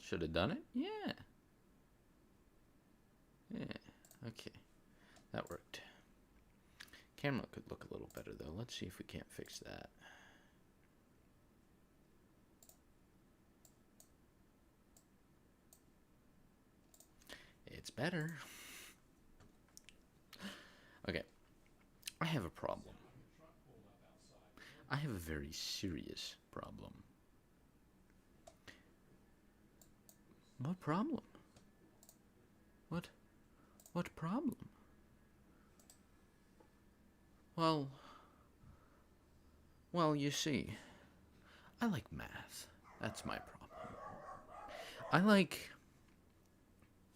Should have done it? Yeah. Yeah. Okay. That worked. Camera could look a little better, though. Let's see if we can't fix that. It's better. Okay. I have a problem. I have a very serious problem. What problem? What problem? Well, you see, I like math. That's my problem. I like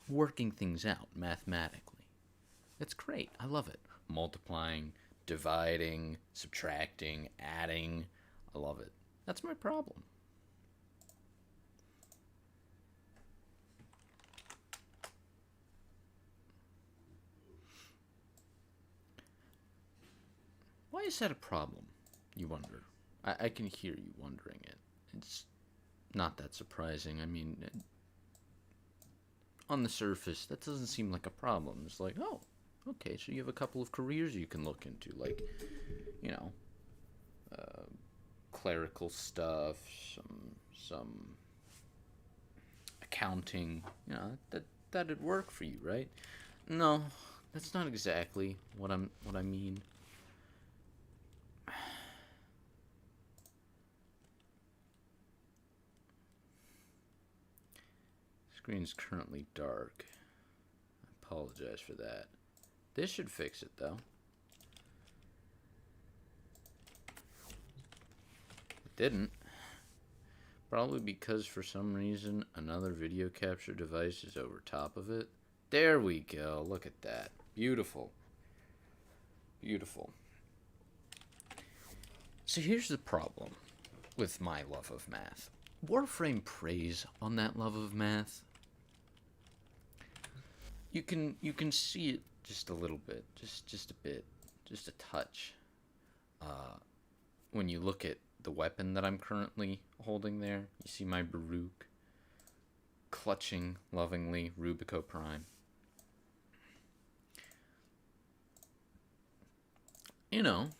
working things out mathematically. It's great. I love it. Multiplying, dividing, subtracting, adding. I love it. That's my problem. Why is that a problem, you wonder? I can hear you wondering it. It's not that surprising. I mean, on the surface, that doesn't seem like a problem. It's like, oh, okay, so you have a couple of careers you can look into, like, you know, clerical stuff, some accounting. You know, that'd work for you, right? No, that's not exactly what I mean. Screen's currently dark. I apologize for that. This should fix it, though. It didn't. Probably because for some reason another video capture device is over top of it. There we go. Look at that. Beautiful. Beautiful. So here's the problem with my love of math. Warframe preys on that love of math. You can see it just a little bit, just a bit, just a touch. When you look at the weapon that I'm currently holding there, you see my brrr clutching lovingly Rubico Prime. You know,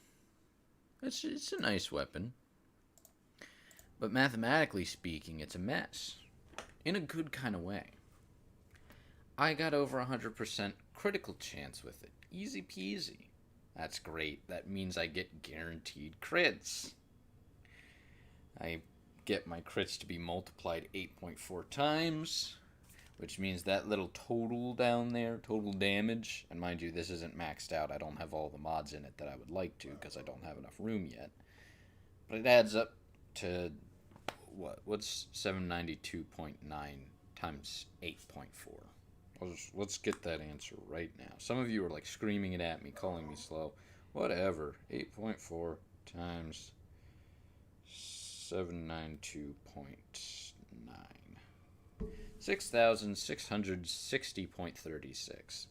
it's a nice weapon, but mathematically speaking, it's a mess, in a good kind of way. I got over 100% critical chance with it. Easy peasy. That's great. That means I get guaranteed crits. I get my crits to be multiplied 8.4 times, which means that little total down there, total damage, and mind you, this isn't maxed out. I don't have all the mods in it that I would like to because I don't have enough room yet. But it adds up to, what's 792.9 times 8.4? Let's get that answer right now. Some of you are like screaming it at me, calling me slow. Whatever. 8.4 times 792.9. 6,660.36.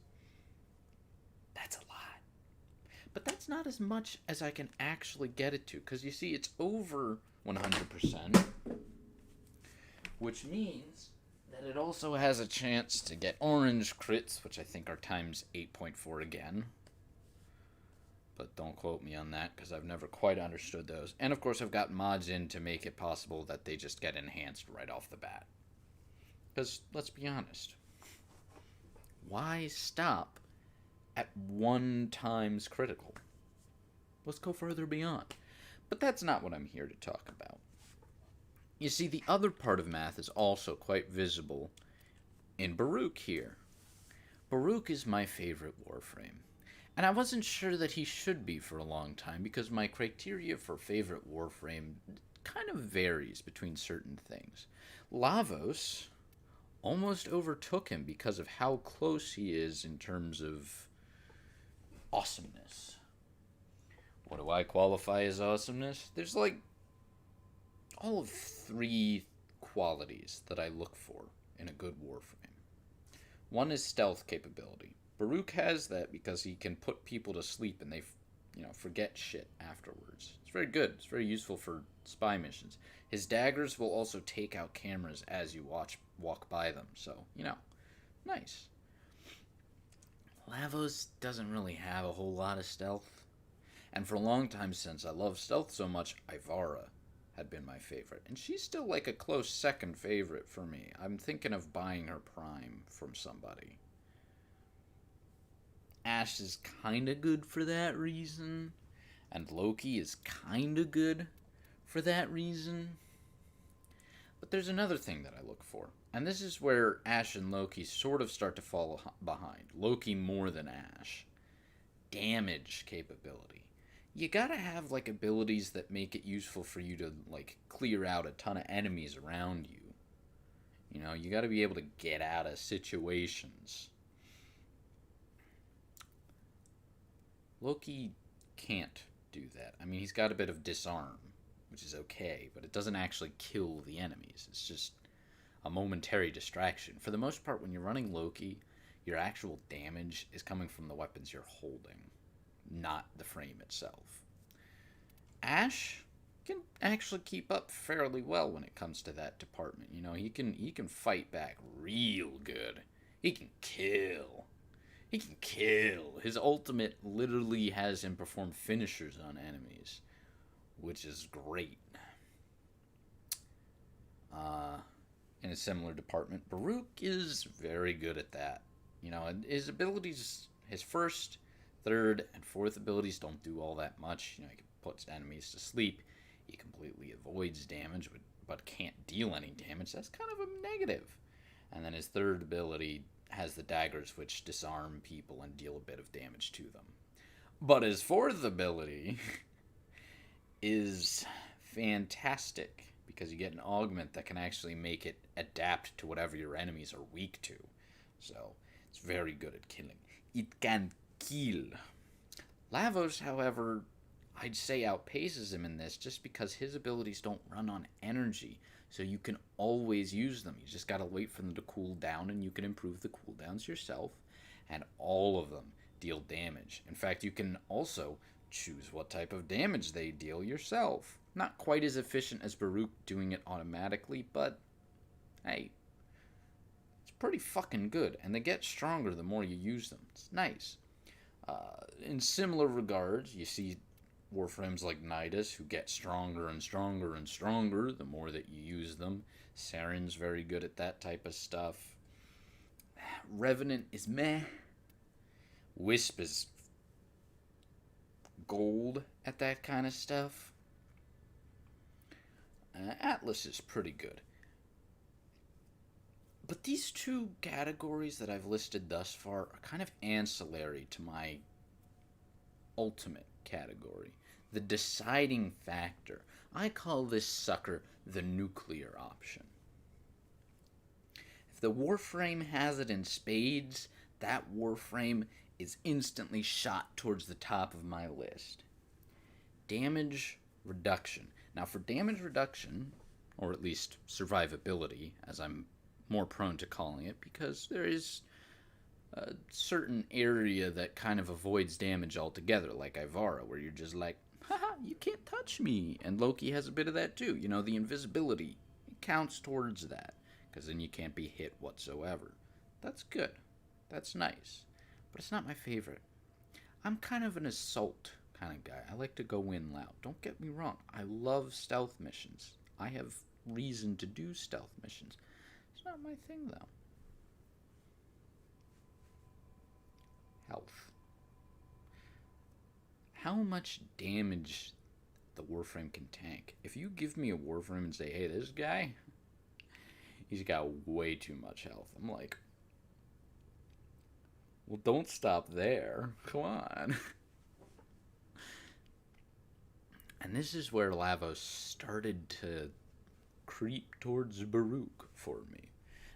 That's a lot. But that's not as much as I can actually get it to. Because you see, it's over 100%. Which means that it also has a chance to get orange crits, which I think are times 8.4 again. But don't quote me on that, because I've never quite understood those. And of course I've got mods in to make it possible that they just get enhanced right off the bat. Because, let's be honest, why stop at 1 times critical? Let's go further beyond. But that's not what I'm here to talk about. You see, the other part of math is also quite visible in brrr here. Brrr is my favorite Warframe. And I wasn't sure that he should be for a long time because my criteria for favorite Warframe kind of varies between certain things. Lavos almost overtook him because of how close he is in terms of awesomeness. What do I qualify as awesomeness? There's like all of 3 qualities that I look for in a good Warframe. One is stealth capability. Brrr has that because he can put people to sleep and they, forget shit afterwards. It's very good. It's very useful for spy missions. His daggers will also take out cameras as you watch walk by them. So, nice. Lavos doesn't really have a whole lot of stealth. And for a long time, since I love stealth so much, Ivara had been my favorite. And she's still like a close second favorite for me. I'm thinking of buying her Prime from somebody. Ashe is kinda good for that reason. And Loki is kinda good for that reason. But there's another thing that I look for. And this is where Ashe and Loki sort of start to fall behind. Loki more than Ashe. Damage capability. You gotta have, like, abilities that make it useful for you to, like, clear out a ton of enemies around you. You gotta be able to get out of situations. Loki can't do that. I mean, he's got a bit of disarm, which is okay, but it doesn't actually kill the enemies. It's just a momentary distraction. For the most part, when you're running Loki, your actual damage is coming from the weapons you're holding, not the frame itself. Ashe can actually keep up fairly well when it comes to that department. He can fight back real good. He can kill. His ultimate literally has him perform finishers on enemies, which is great. In a similar department, Baruch is very good at that. His abilities, his first, third, and fourth abilities don't do all that much. He puts enemies to sleep. He completely avoids damage, but can't deal any damage. That's kind of a negative. And then his third ability has the daggers, which disarm people and deal a bit of damage to them. But his fourth ability is fantastic, because you get an augment that can actually make it adapt to whatever your enemies are weak to. So, it's very good at killing. It can kill. Lavos, however, I'd say outpaces him in this just because his abilities don't run on energy. So you can always use them. You just gotta wait for them to cool down, and you can improve the cooldowns yourself. And all of them deal damage. In fact, you can also choose what type of damage they deal yourself. Not quite as efficient as Baruch doing it automatically, but hey, it's pretty fucking good. And they get stronger the more you use them. It's nice. In similar regards, you see Warframes like Nidus, who get stronger and stronger and stronger the more that you use them. Saren's very good at that type of stuff. Revenant is meh. Wisp is gold at that kind of stuff. Atlas is pretty good. But these two categories that I've listed thus far are kind of ancillary to my ultimate category. The deciding factor. I call this sucker the nuclear option. If the Warframe has it in spades, that Warframe is instantly shot towards the top of my list. Damage reduction. Now, for damage reduction, or at least survivability, as I'm more prone to calling it, because there is a certain area that kind of avoids damage altogether, like Ivara, where you're just like, haha, you can't touch me. And Loki has a bit of that too. The invisibility, it counts towards that, because then you can't be hit whatsoever. That's good. That's nice. But it's not my favorite. I'm kind of an assault kind of guy. I like to go in loud. Don't get me wrong. I love stealth missions. I have reason to do stealth missions. It's not my thing, though. Health. How much damage the Warframe can tank? If you give me a Warframe and say, hey, this guy, he's got way too much health. I'm like, well, don't stop there. Come on. And this is where Lavos started to creep towards Baruch for me.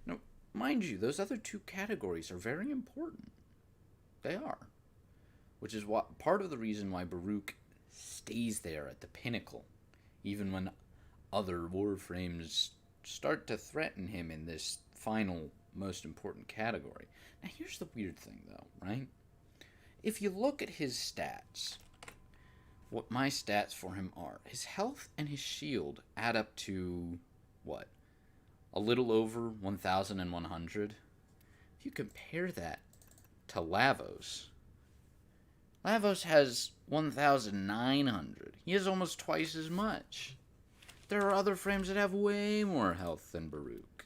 Now, mind you, those other two categories are very important. They are. Which is what part of the reason why Baruch stays there at the pinnacle, even when other Warframes start to threaten him in this final, most important category. Now, here's the weird thing, though, right? If you look at his stats, what my stats for him are, his health and his shield add up to, what? a little over 1,100. If you compare that to Lavos, Lavos has 1,900. He has almost twice as much. There are other frames that have way more health than Baruch.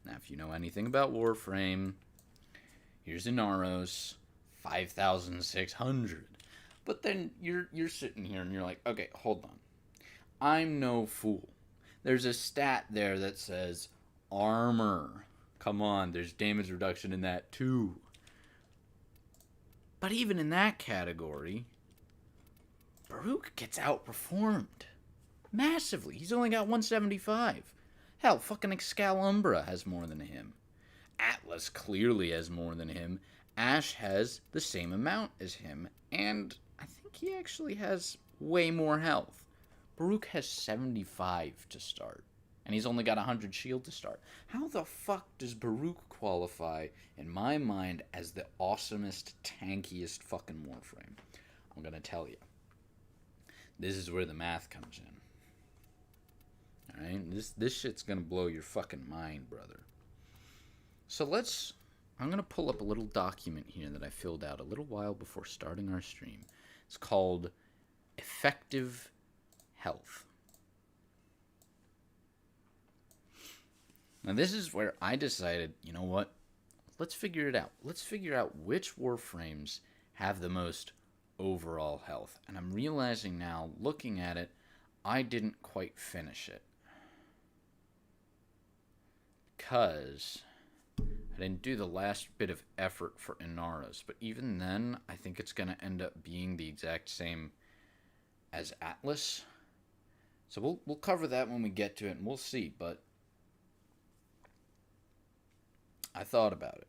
Now, if you know anything about Warframe, here's Inaros, 5,600. But then you're sitting here and you're like, okay, hold on. I'm no fool. There's a stat there that says armor. Come on, there's damage reduction in that too. But even in that category, Baruch gets outperformed. Massively. He's only got 175. Hell, fucking Excalibur has more than him. Atlas clearly has more than him. Ash has the same amount as him. And I think he actually has way more health. Baruch has 75 to start. And he's only got 100 shield to start. How the fuck does Baruch qualify, in my mind, as the awesomest, tankiest fucking Warframe? I'm gonna tell you. This is where the math comes in. Alright? This shit's gonna blow your fucking mind, brother. So I'm gonna pull up a little document here that I filled out a little while before starting our stream. It's called Effective Health. Now this is where I decided, you know what? Let's figure it out. Let's figure out which Warframes have the most overall health. And I'm realizing now, looking at it, I didn't quite finish it. Because I didn't do the last bit of effort for Inaros. But even then, I think it's going to end up being the exact same as Atlas. So we'll cover that when we get to it, and we'll see. But I thought about it.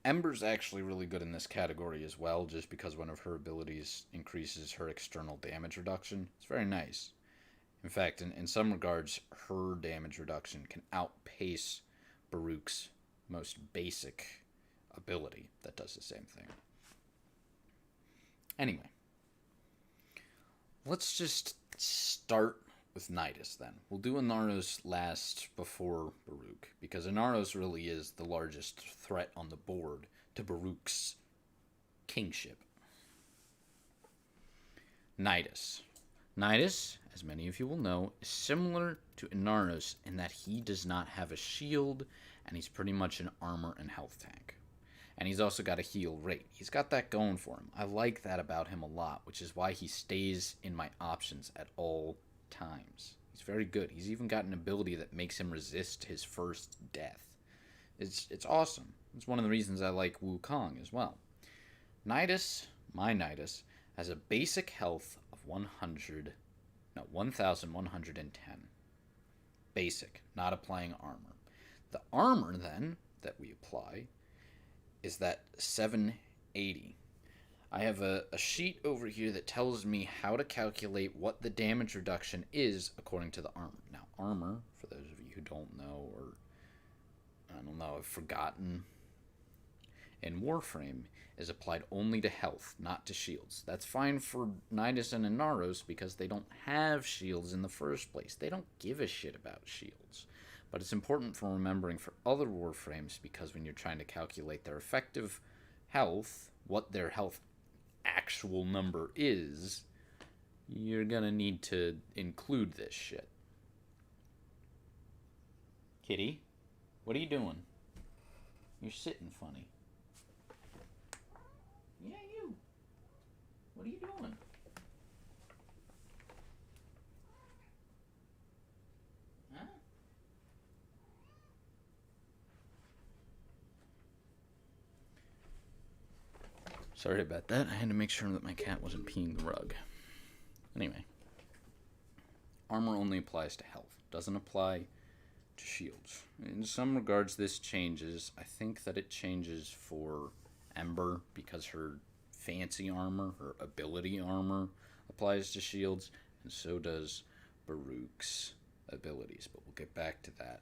Ember's actually really good in this category as well, just because one of her abilities increases her external damage reduction. It's very nice. In fact, in some regards, her damage reduction can outpace Baruch's most basic ability that does the same thing. Anyway, let's just start with Nidus then. We'll do Inaros last before Baruch, because Inaros really is the largest threat on the board to Baruch's kingship. Nidus. Nidus, as many of you will know, is similar to Inaros in that he does not have a shield, and he's pretty much an armor and health tank. And he's also got a heal rate. He's got that going for him. I like that about him a lot, which is why he stays in my options at all times. He's very good. He's even got an ability that makes him resist his first death. It's awesome. It's one of the reasons I like Wukong as well. Nidus, my Nidus, has a basic health of 1,110. Basic, not applying armor. The armor, then, that we apply is that 780. I have a sheet over here that tells me how to calculate what the damage reduction is according to the armor. Now, armor, for those of you who don't know, or I don't know, have forgotten, in Warframe is applied only to health, not to shields. That's fine for Nidus and Inaros because they don't have shields in the first place. They don't give a shit about shields. But it's important for remembering for other Warframes because when you're trying to calculate their effective health, what their health actual number is, you're gonna need to include this shit. Kitty, what are you doing? You're sitting funny. Yeah, you. What are you doing? Huh? Sorry about that. I had to make sure that my cat wasn't peeing the rug. Anyway. Armor only applies to health. Doesn't apply to shields. In some regards, this changes. I think that it changes for Ember because her fancy armor, her ability armor, applies to shields, and so does Baruch's abilities, but we'll get back to that.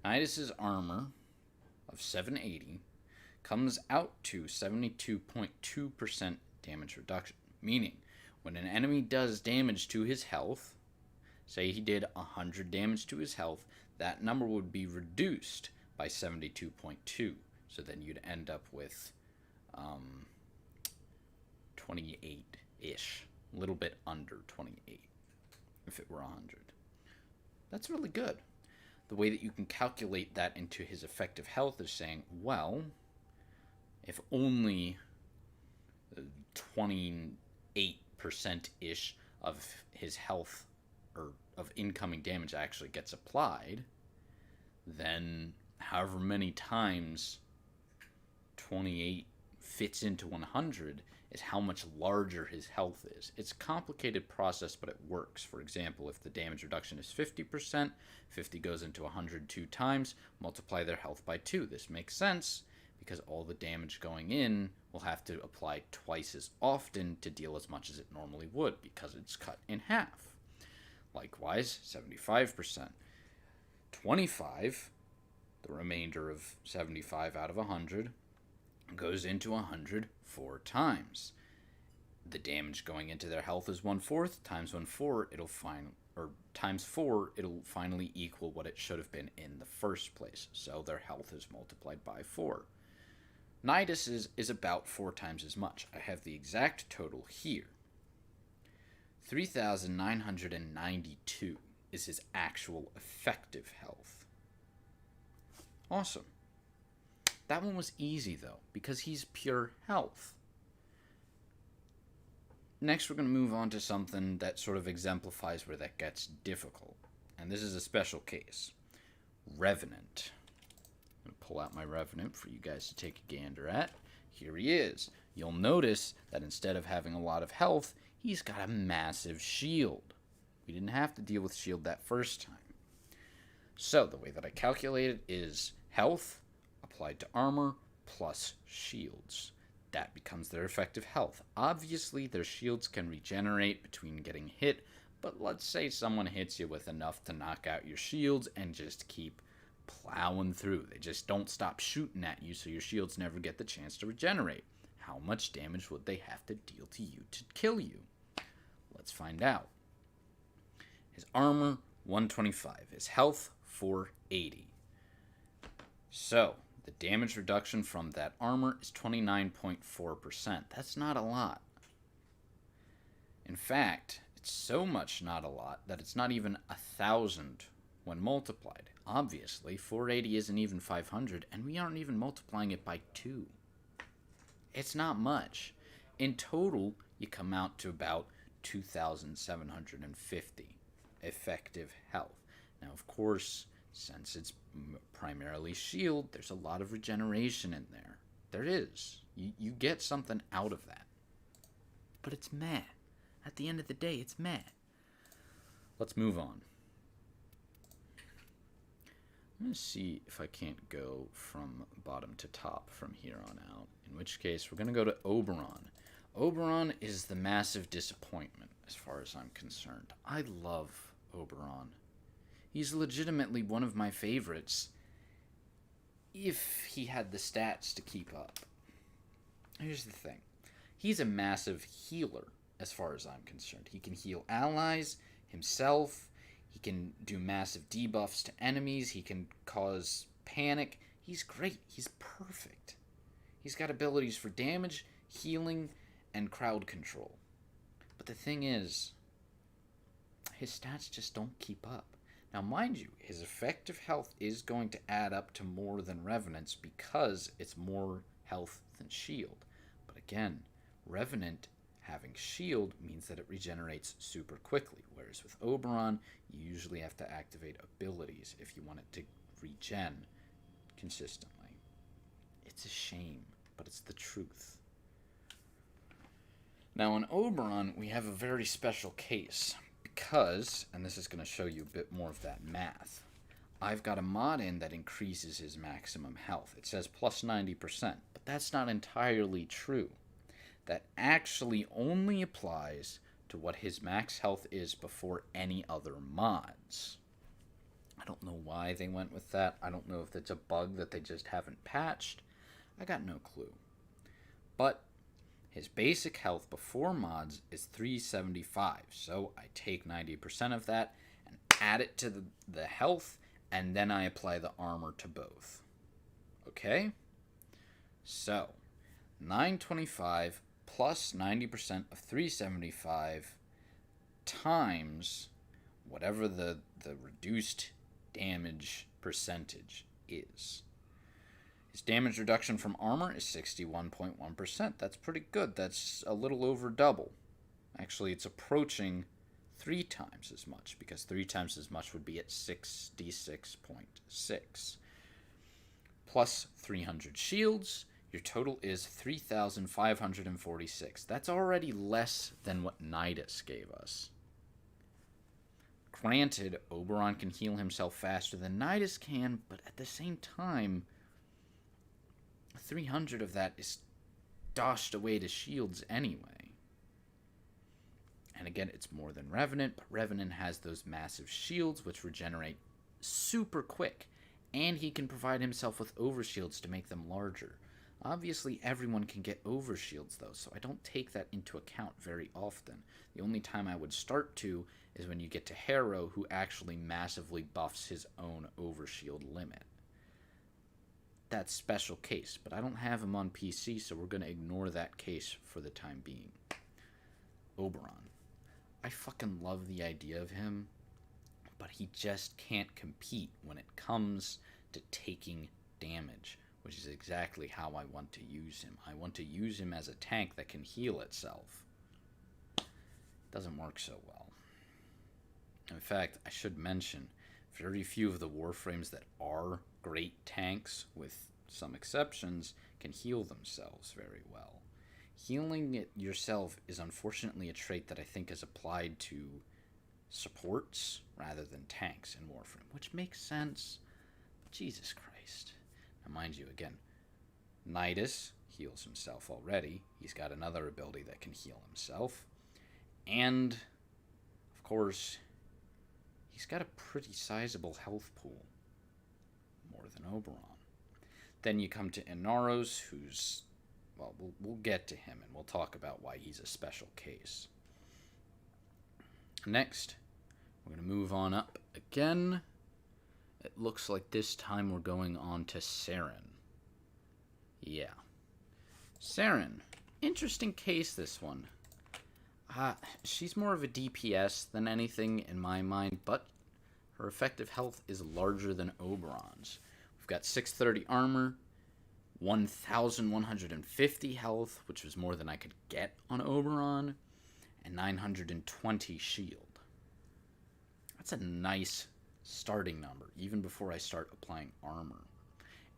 Nidus's armor of 780 comes out to 72.2% damage reduction, meaning when an enemy does damage to his health, say he did 100 damage to his health, that number would be reduced by 72.2. So then you'd end up with 28-ish. A little bit under 28 if it were 100. That's really good. The way that you can calculate that into his effective health is saying, well, if only 28%-ish of his health or of incoming damage actually gets applied, then however many times 28 fits into 100 is how much larger his health is. It's a complicated process, but it works. For example, if the damage reduction is 50%, 50 goes into 102 times, multiply their health by 2. This makes sense because all the damage going in will have to apply twice as often to deal as much as it normally would because it's cut in half. Likewise, 75%. 25, the remainder of 75 out of 100, goes into 100 4 times. The damage going into their health is 1/4 times 1/4. Times 4. It'll finally equal what it should have been in the first place. So their health is multiplied by 4. Nidus is about 4 times as much. I have the exact total here. 3,992 is his actual effective health. Awesome. That one was easy, though, because he's pure health. Next, we're going to move on to something that sort of exemplifies where that gets difficult. And this is a special case. Revenant. I'm going to pull out my Revenant for you guys to take a gander at. Here he is. You'll notice that instead of having a lot of health, he's got a massive shield. We didn't have to deal with shield that first time. So, the way that I calculate it is health applied to armor plus shields. That becomes their effective health. Obviously, their shields can regenerate between getting hit, but let's say someone hits you with enough to knock out your shields and just keep plowing through. They just don't stop shooting at you, so your shields never get the chance to regenerate. How much damage would they have to deal to you to kill you? Let's find out. His armor, 125. His health, 480. So, the damage reduction from that armor is 29.4%. That's not a lot. In fact, it's so much not a lot that it's not even 1,000 when multiplied. Obviously, 480 isn't even 500, and we aren't even multiplying it by 2. It's not much. In total, you come out to about 2,750 effective health. Now, of course, since it's primarily shield, there's a lot of regeneration in there. There is. You get something out of that. But it's meh. At the end of the day, it's meh. Let's move on. I'm going to see if I can't go from bottom to top from here on out. In which case, we're going to go to Oberon. Oberon is the massive disappointment as far as I'm concerned. I love Oberon. He's legitimately one of my favorites if he had the stats to keep up. Here's the thing. He's a massive healer as far as I'm concerned. He can heal allies, himself. He can do massive debuffs to enemies. He can cause panic. He's great. He's perfect. He's got abilities for damage, healing, and crowd control. But the thing is, his stats just don't keep up. Now, mind you, his effective health is going to add up to more than Revenant's because it's more health than shield. But again, Revenant having shield means that it regenerates super quickly, whereas with Oberon, you usually have to activate abilities if you want it to regen consistently. It's a shame, but it's the truth. Now, in Oberon, we have a very special case. Because, and this is going to show you a bit more of that math, I've got a mod in that increases his maximum health. It says plus 90%, but that's not entirely true. That actually only applies to what his max health is before any other mods. I don't know why they went with that. I don't know if it's a bug that they just haven't patched. I got no clue. But his basic health before mods is 375, so I take 90% of that and add it to the health, and then I apply the armor to both. Okay? So, 925 plus 90% of 375 times whatever the reduced damage percentage is. His damage reduction from armor is 61.1%. That's pretty good. That's a little over double. Actually, it's approaching 3 times as much, because 3 times as much would be at 66.6. Plus 300 shields, your total is 3,546. That's already less than what Nidus gave us. Granted, Oberon can heal himself faster than Nidus can, but at the same time, 300 of that is doshed away to shields anyway. And again, it's more than Revenant, but Revenant has those massive shields which regenerate super quick, and he can provide himself with overshields to make them larger. Obviously, everyone can get overshields though, so I don't take that into account very often. The only time I would start to is when you get to Harrow, who actually massively buffs his own overshield limit. That's special case, but I don't have him on PC, so we're going to ignore that case for the time being. Oberon. I fucking love the idea of him, but he just can't compete when it comes to taking damage, which is exactly how I want to use him. I want to use him as a tank that can heal itself. Doesn't work so well. In fact, I should mention, very few of the Warframes that are great tanks, with some exceptions, can heal themselves very well. Healing it yourself is unfortunately a trait that I think is applied to supports rather than tanks in Warframe, which makes sense, but Jesus Christ. Now mind you, again, Nidus heals himself already. He's got another ability that can heal himself. And, of course, he's got a pretty sizable health pool. More than Oberon. Then you come to Inaros, who's, well, we'll get to him, and we'll talk about why he's a special case. Next, we're going to move on up again. It looks like this time we're going on to Saren. Yeah. Saren. Interesting case, this one. She's more of a DPS than anything in my mind, but her effective health is larger than Oberon's. We've got 630 armor, 1,150 health, which was more than I could get on Oberon, and 920 shield. That's a nice starting number, even before I start applying armor.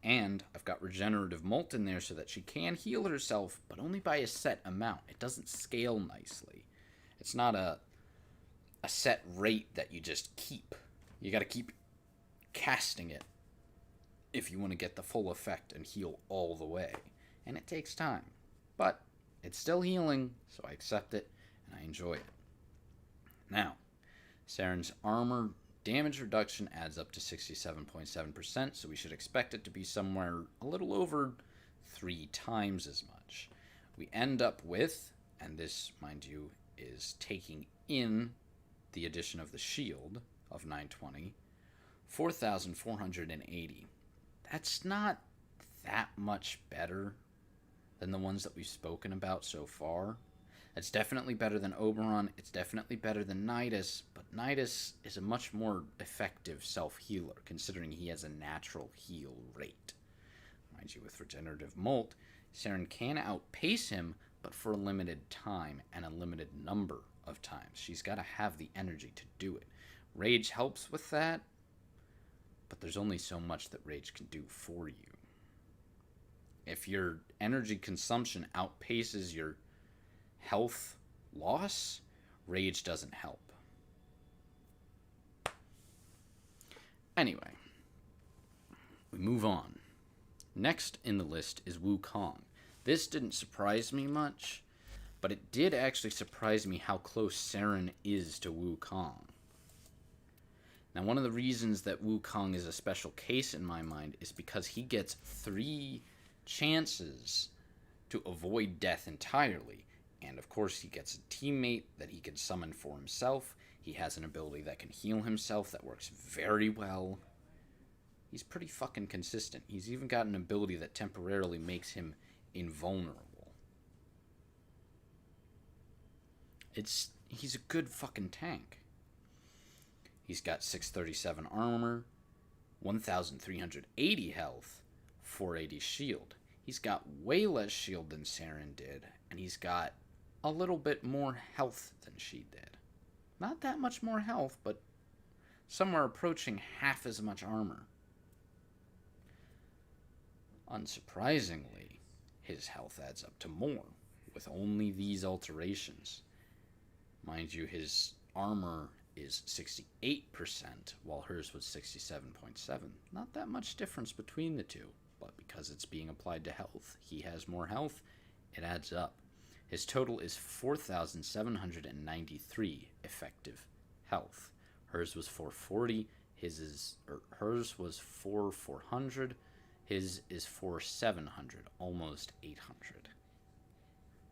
And I've got Regenerative Molt in there so that she can heal herself, but only by a set amount. It doesn't scale nicely. It's not a set rate that you just keep. You gotta keep casting it if you want to get the full effect and heal all the way. And it takes time. But it's still healing, so I accept it and I enjoy it. Now, Saren's armor damage reduction adds up to 67.7%, so we should expect it to be somewhere a little over 3 times as much. We end up with, and this, mind you, is taking in the addition of the shield of 920, 4,480. That's not that much better than the ones that we've spoken about so far. It's definitely better than Oberon, it's definitely better than Nidus, but Nidus is a much more effective self-healer, considering he has a natural heal rate. Mind you, with Regenerative Molt, Saren can outpace him, but for a limited time and a limited number of times. She's got to have the energy to do it. Rage helps with that, but there's only so much that Rage can do for you. If your energy consumption outpaces your health loss, Rage doesn't help. Anyway, we move on. Next in the list is Wukong. This didn't surprise me much, but it did actually surprise me how close Saren is to Wukong. Now, one of the reasons that Wukong is a special case in my mind is because he gets 3 chances to avoid death entirely. And of course, he gets a teammate that he can summon for himself. He has an ability that can heal himself that works very well. he's pretty fucking consistent. He's even got an ability that temporarily makes him invulnerable. He's a good fucking tank. He's got 637 armor, 1,380 health, 480 shield. He's got way less shield than Saren did, and he's got a little bit more health than she did. Not that much more health, but somewhere approaching half as much armor. Unsurprisingly, his health adds up to more, with only these alterations. Mind you, his armor is 68%, while hers was 67.7. Not that much difference between the two, but because it's being applied to health, he has more health, it adds up. His total is 4,793 effective health. Hers was 440, hers was 4,400, his is 4,700, almost 800.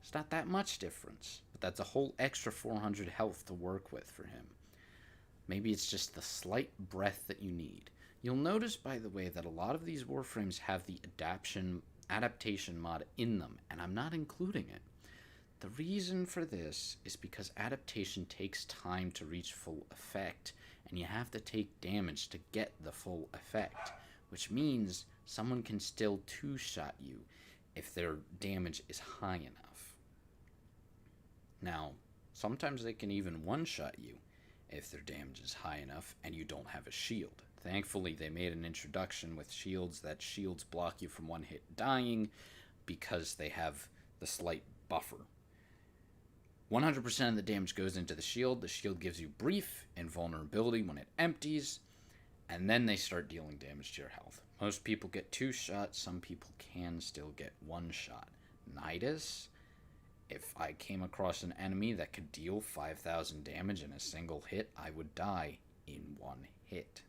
It's not that much difference, but that's a whole extra 400 health to work with for him. Maybe it's just the slight breath that you need. You'll notice, by the way, that a lot of these Warframes have the adaptation mod in them, and I'm not including it. The reason for this is because adaptation takes time to reach full effect, and you have to take damage to get the full effect, which means someone can still two-shot you if their damage is high enough. Now, sometimes they can even one-shot you if their damage is high enough and you don't have a shield. Thankfully, they made an introduction with shields that shields block you from one hit dying because they have the slight buffer. 100% of the damage goes into the shield. The shield gives you brief invulnerability when it empties, and then they start dealing damage to your health. Most people get 2 shots. Some people can still get 1 shot. Nidus, if I came across an enemy that could deal 5,000 damage in a single hit, I would die in 1 hit.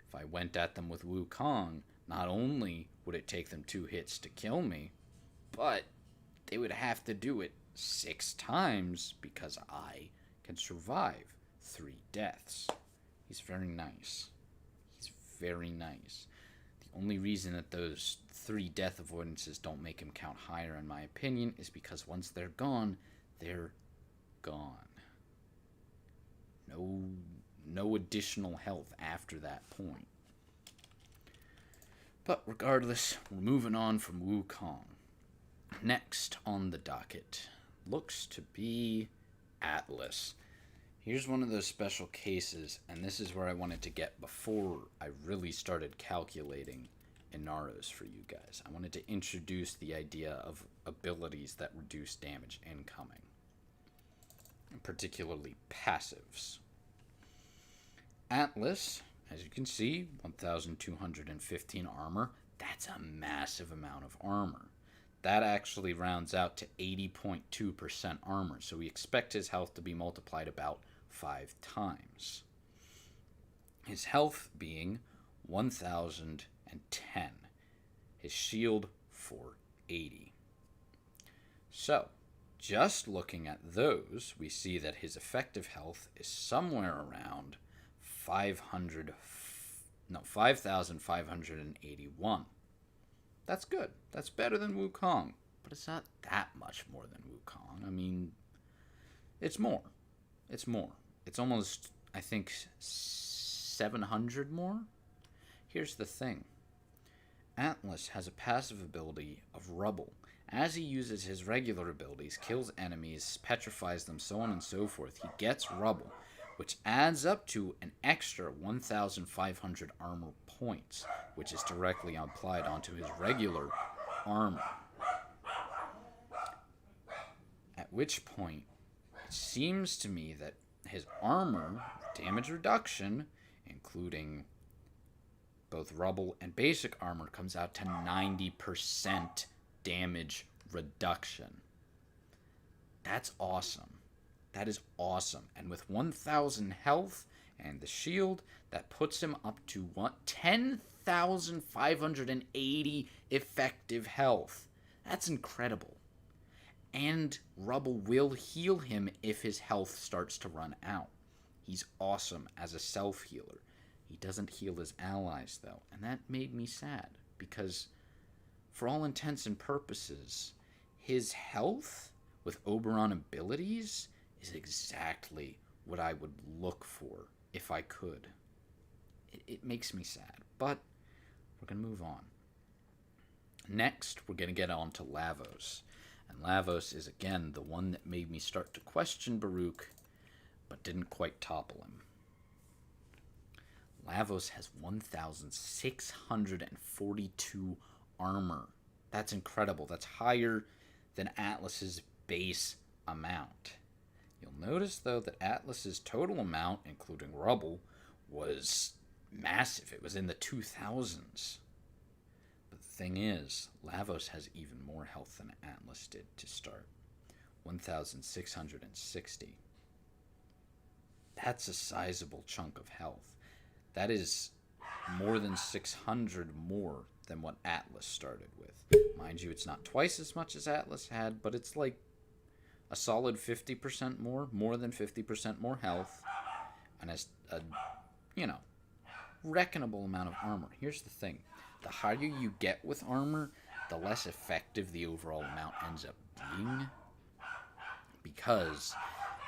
If I went at them with Wukong, not only would it take them 2 hits to kill me, but they would have to do it 6 times because I can survive 3 deaths. He's very nice. He's very nice. The only reason that those 3 death avoidances don't make him count higher, in my opinion, is because once they're gone, they're gone. No additional health after that point. But regardless, we're moving on from Wukong. Next on the docket looks to be Atlas. Here's one of those special cases, and this is where I wanted to get before I really started calculating Inaros for you guys. I wanted to introduce the idea of abilities that reduce damage incoming, and particularly passives. Atlas, as you can see, 1,215 armor. That's a massive amount of armor. That actually rounds out to 80.2% armor, so we expect his health to be multiplied about 5 times. His health being 1,010. His shield 480. So, just looking at those, we see that his effective health is somewhere around 5,581. That's good. That's better than Wukong, but it's not that much more than Wukong. I mean, it's more. It's more. It's almost, I think, 700 more. Here's the thing. Atlas has a passive ability of Rubble. As he uses his regular abilities, kills enemies, petrifies them, so on and so forth, he gets Rubble, which adds up to an extra 1,500 armor points, which is directly applied onto his regular armor. At which point, it seems to me that his armor, damage reduction, including both Rubble and basic armor, comes out to 90% damage reduction. That's awesome. That is awesome. And with 1,000 health and the shield, that puts him up to 10,580 effective health. That's incredible. And Rubble will heal him if his health starts to run out. He's awesome as a self-healer. He doesn't heal his allies, though, and that made me sad, because for all intents and purposes, his health with Oberon abilities is exactly what I would look for if I could. It makes me sad, but we're going to move on. Next, we're going to get on to Lavos. And Lavos is, again, the one that made me start to question Baruch, but didn't quite topple him. Lavos has 1,642 armor. That's incredible. That's higher than Atlas's base amount. You'll notice, though, that Atlas's total amount, including rubble, was massive. It was in the 2,000s. But the thing is, Lavos has even more health than Atlas did to start. 1,660. That's a sizable chunk of health. That is more than 600 more than what Atlas started with. Mind you, it's not twice as much as Atlas had, but it's like a solid 50% more than 50% more health, and a reckonable amount of armor. Here's the thing. The higher you get with armor, the less effective the overall amount ends up being, because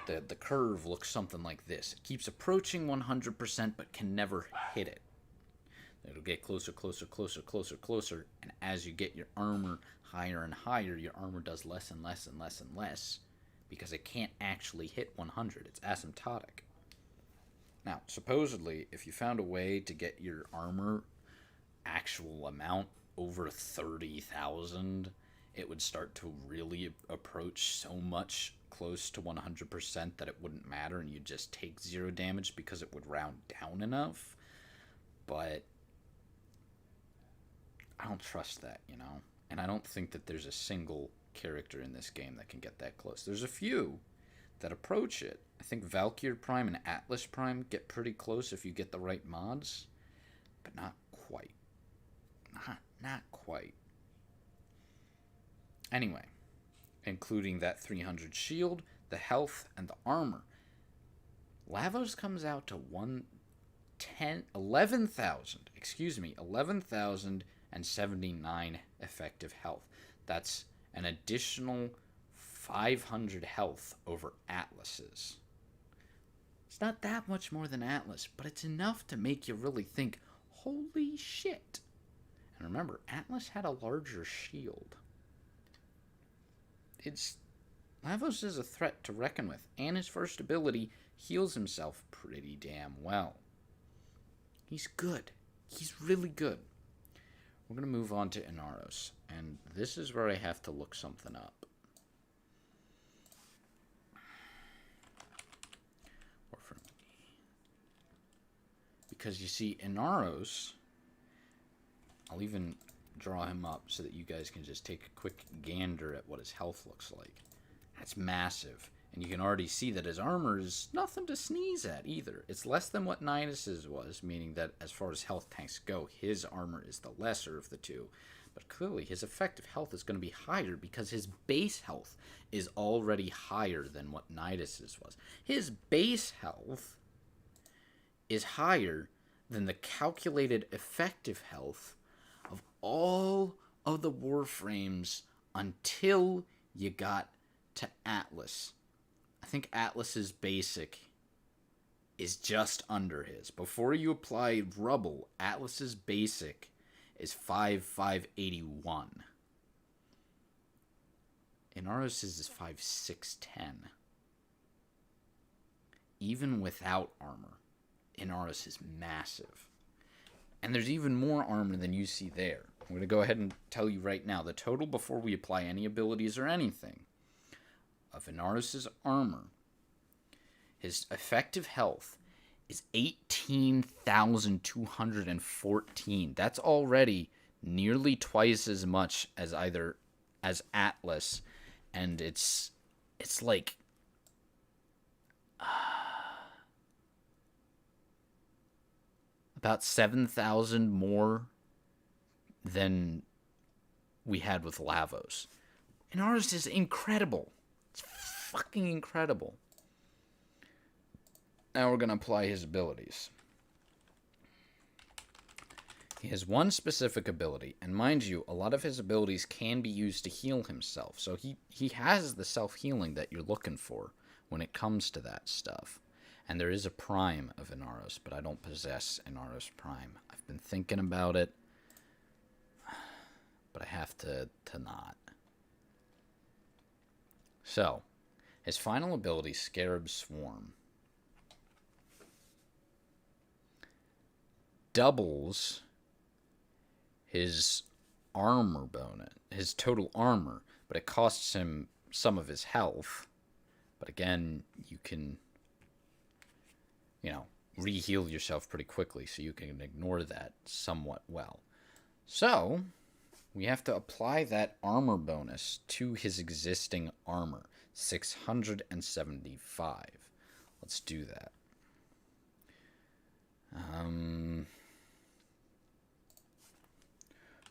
the curve looks something like this. It keeps approaching 100% but can never hit it. It'll get closer, and as you get your armor higher and higher, your armor does less and less and less and less, because it can't actually hit 100. It's asymptotic. Now, supposedly, if you found a way to get your armor actual amount over 30,000, it would start to really approach so much close to 100% that it wouldn't matter and you'd just take 0 damage because it would round down enough. But I don't trust that, And I don't think that there's a single character in this game that can get that close. There's a few that approach it. I think Valkyrie Prime and Atlas Prime get pretty close if you get the right mods, but not quite. Not quite. Anyway, including that 300 shield, the health, and the armor, Lavos comes out to 11,079 effective health. That's an additional 500 health over Atlas's. It's not that much more than Atlas, but it's enough to make you really think, holy shit. And remember, Atlas had a larger shield. Lavos is a threat to reckon with, and his first ability heals himself pretty damn well. He's good. He's really good. We're going to move on to Inaros, and this is where I have to look something up. Because you see, Inaros, I'll even draw him up so that you guys can just take a quick gander at what his health looks like. That's massive. And you can already see that his armor is nothing to sneeze at either. It's less than what Nidus's was, meaning that as far as health tanks go, his armor is the lesser of the two. But clearly his effective health is going to be higher because his base health is already higher than what Nidus's was. His base health is higher than the calculated effective health of all of the Warframes until you got to Atlas. I think Atlas's basic is just under his. Before you apply rubble, Atlas's basic is 5,581. Inaros's is 5,610. Even without armor, Inaros is massive. And there's even more armor than you see there. I'm going to go ahead and tell you right now, the total before we apply any abilities or anything, of Inaros' armor, his effective health is 18,214. That's already nearly twice as much as Atlas, and it's like about 7,000 more than we had with Lavos. And ours is incredible. It's fucking incredible. Now we're going to apply his abilities. He has one specific ability, and mind you, a lot of his abilities can be used to heal himself. So he has the self-healing that you're looking for when it comes to that stuff. And there is a prime of Inaros, but I don't possess Inaros Prime. I've been thinking about it, but I have to not. So, his final ability, Scarab Swarm, doubles his armor bonus, his total armor, but it costs him some of his health. But again, you can, re-heal yourself pretty quickly, so you can ignore that somewhat well. So, we have to apply that armor bonus to his existing armor, 675. Let's do that.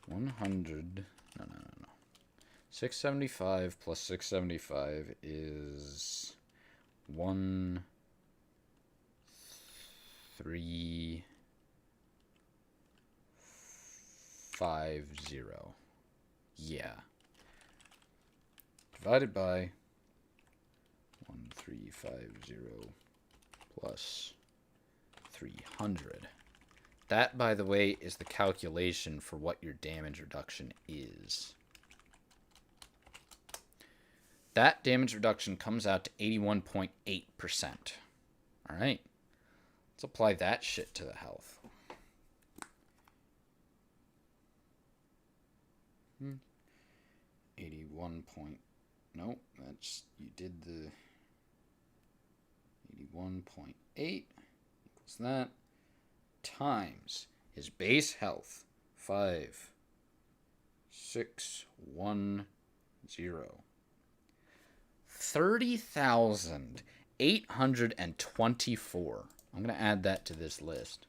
100, no. 675 plus 675 is 1350. Yeah. Divided by 1350 plus 300. That, by the way, is the calculation for what your damage reduction is. That damage reduction comes out to 81.8%. Alright. Let's apply that shit to the health. 81 point... Nope, that's... You did the... 81.8 equals that. Times his base health, 5610. 30,824. I'm going to add that to this list.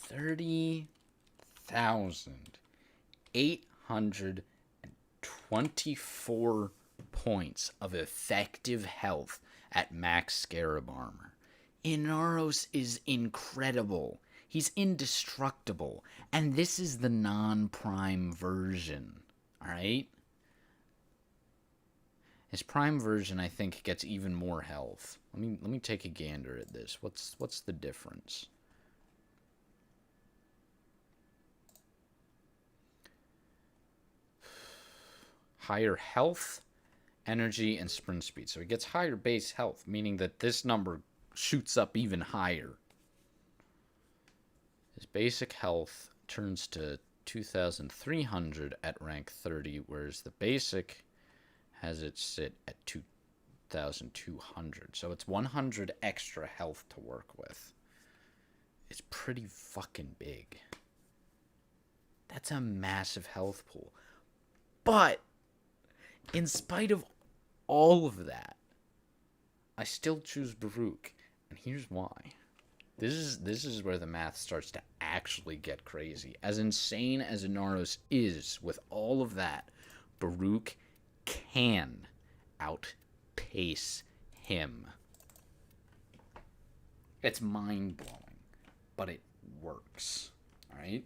$30,824 points of effective health at max Scarab armor. Inaros is incredible. He's indestructible. And this is the non-prime version. Alright? His prime version, I think, gets even more health. Let me take a gander at this. What's the difference? Higher health, energy, and sprint speed. So he gets higher base health, meaning that this number shoots up even higher. His basic health turns to 2,300 at rank 30, whereas the basic has it sit at 2,200. So it's 100 extra health to work with. It's pretty fucking big. That's a massive health pool. But in spite of all of that, I still choose Baruch, and here's why. This is where the math starts to actually get crazy. As insane as Inaros is with all of that, Baruch can outpace him. It's mind-blowing, but it works. Alright?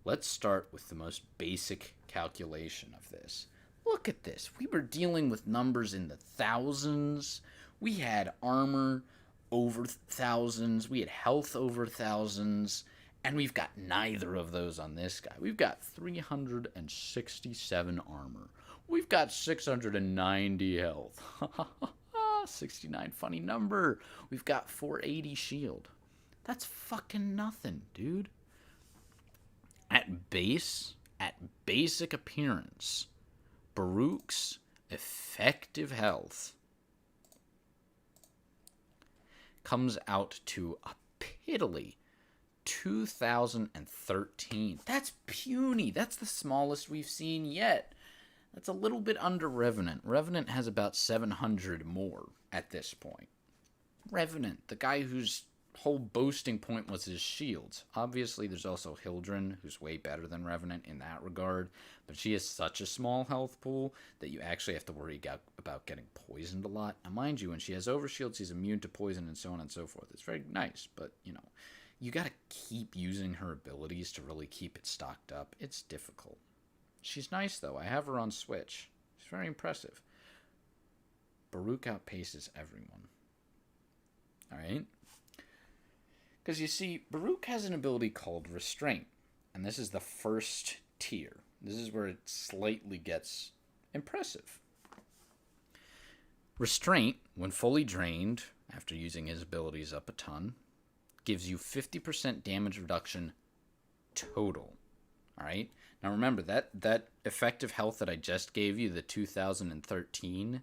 Let's start with the most basic calculation of this. Look at this. We were dealing with numbers in the thousands. We had armor over thousands. We had health over thousands. And we've got neither of those on this guy. We've got 367 armor. We've got 690 health. 69, funny number. We've got 480 shield. That's fucking nothing, dude. At basic appearance, Baruch's effective health comes out to a piddly 2,013. That's puny. That's the smallest we've seen yet. That's a little bit under Revenant. Revenant has about 700 more at this point. Revenant, the guy who's whole boasting point was his shields. Obviously, there's also Hildren, who's way better than Revenant in that regard, but she has such a small health pool that you actually have to worry about getting poisoned a lot. Now, mind you, when she has overshield, she's immune to poison and so on and so forth. It's very nice, but, you gotta keep using her abilities to really keep it stocked up. It's difficult. She's nice, though. I have her on Switch. She's very impressive. Brrr outpaces everyone. Alright? Because you see, Brrr has an ability called Restraint. And this is the first tier. This is where it slightly gets impressive. Restraint, when fully drained, after using his abilities up a ton, gives you 50% damage reduction total. Alright? Now remember, that effective health that I just gave you, the 2013,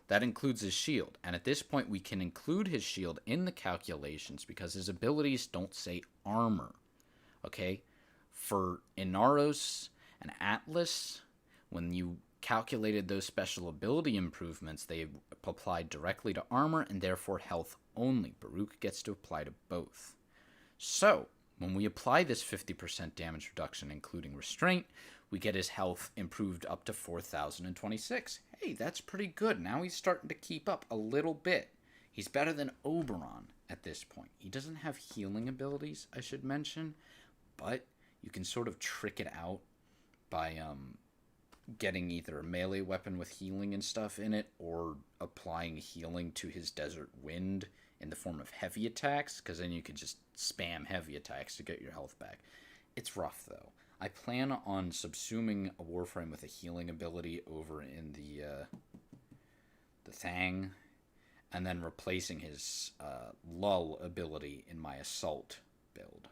that includes his shield. And at this point, we can include his shield in the calculations because his abilities don't say armor. Okay? For Inaros and Atlas, when you calculated those special ability improvements, they applied directly to armor and therefore health only. Brrr gets to apply to both. So, when we apply this 50% damage reduction, including Restraint, we get his health improved up to 4,026. Hey, that's pretty good. Now he's starting to keep up a little bit. He's better than Oberon at this point. He doesn't have healing abilities, I should mention, but you can sort of trick it out by getting either a melee weapon with healing and stuff in it or applying healing to his Desert Wind in the form of heavy attacks, because then you can just spam heavy attacks to get your health back. It's rough, though. I plan on subsuming a Warframe with a healing ability over in the Thang, and then replacing his Lull ability in my Assault build,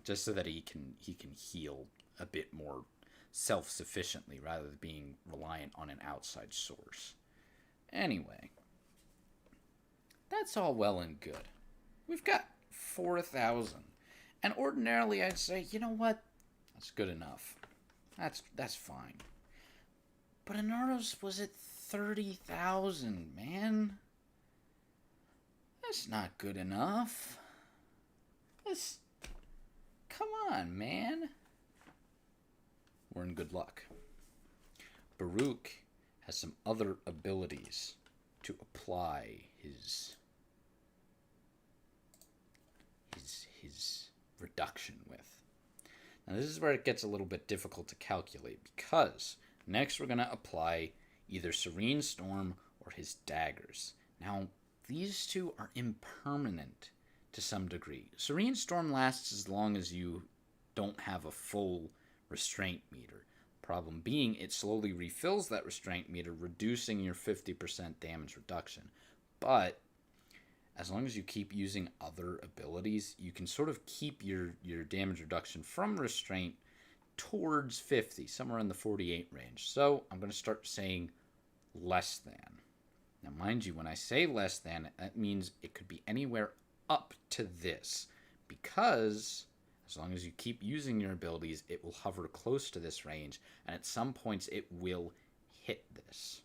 just so that he can heal a bit more self-sufficiently rather than being reliant on an outside source. Anyway, that's all well and good. We've got 4,000. And ordinarily I'd say, you know what? That's good enough. That's fine. But Inaros was at 30,000, man. That's not good enough. Come on, man. We're in good luck. Brrr has some other abilities to apply his reduction with. Now this is where it gets a little bit difficult to calculate, because next we're going to apply either Serene Storm or his daggers. Now these two are impermanent to some degree. Serene Storm lasts as long as you don't have a full restraint meter. Problem being, it slowly refills that restraint meter, reducing your 50% damage reduction. But as long as you keep using other abilities, you can sort of keep your damage reduction from restraint towards 50, somewhere in the 48 range. So I'm going to start saying less than. Now mind you, when I say less than, that means it could be anywhere up to this, because as long as you keep using your abilities, it will hover close to this range, and at some points it will hit this.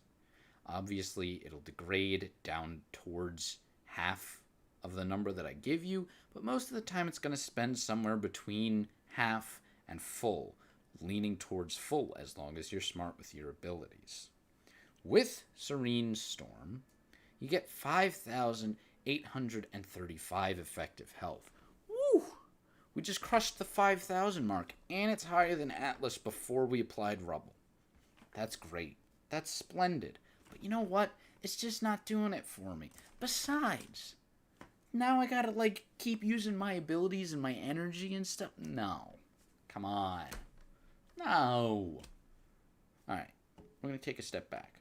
Obviously, it'll degrade down towards half of the number that I give you, but most of the time it's going to spend somewhere between half and full, leaning towards full as long as you're smart with your abilities. With Serene Storm, you get 5,835 effective health. Woo! We just crushed the 5,000 mark, and it's higher than Atlas before we applied Rubble. That's great. That's splendid. But you know what? It's just not doing it for me. Besides, now I gotta, keep using my abilities and my energy and stuff. No. Come on. No. Alright. We're gonna take a step back.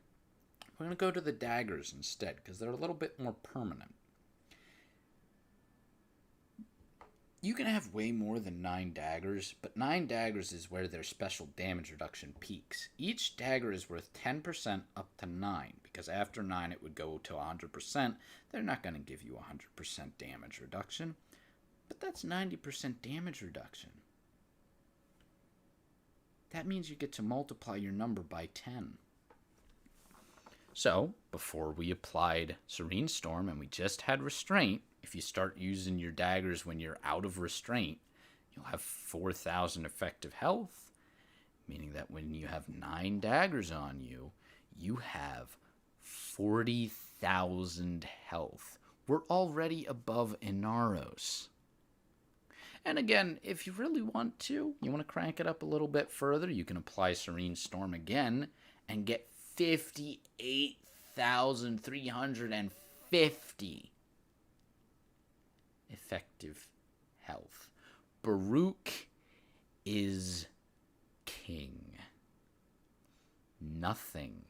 We're gonna go to the daggers instead, because they're a little bit more permanent. You can have way more than 9 daggers, but 9 daggers is where their special damage reduction peaks. Each dagger is worth 10% up to 9, because after 9 it would go to 100%. They're not going to give you 100% damage reduction, but that's 90% damage reduction. That means you get to multiply your number by 10. So, before we applied Serene Storm and we just had Restraint, if you start using your daggers when you're out of Restraint, you'll have 4,000 effective health, meaning that when you have 9 daggers on you, you have 40,000 health. We're already above Inaros. And again, if you really want to, you want to crank it up a little bit further, you can apply Serene Storm again and get 58,350 effective health. Brrr is king. Nothing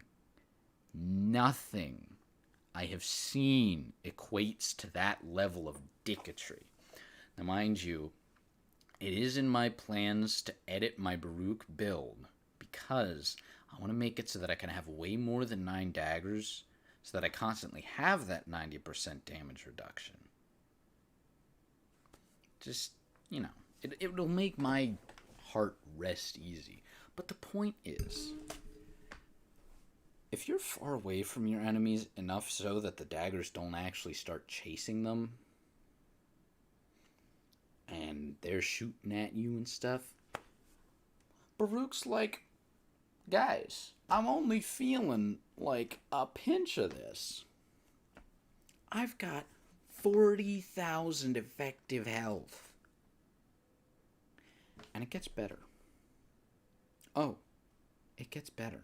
I have seen equates to that level of dicketry. Now, mind you, it is in my plans to edit my brrr build because I want to make it so that I can have way more than 9 daggers so that I constantly have that 90% damage reduction. Just, it'll make my heart rest easy. But the point is, if you're far away from your enemies enough so that the daggers don't actually start chasing them, and they're shooting at you and stuff, Baruch's like, guys, I'm only feeling like a pinch of this. I've got 40,000 effective health. And it gets better. Oh, it gets better.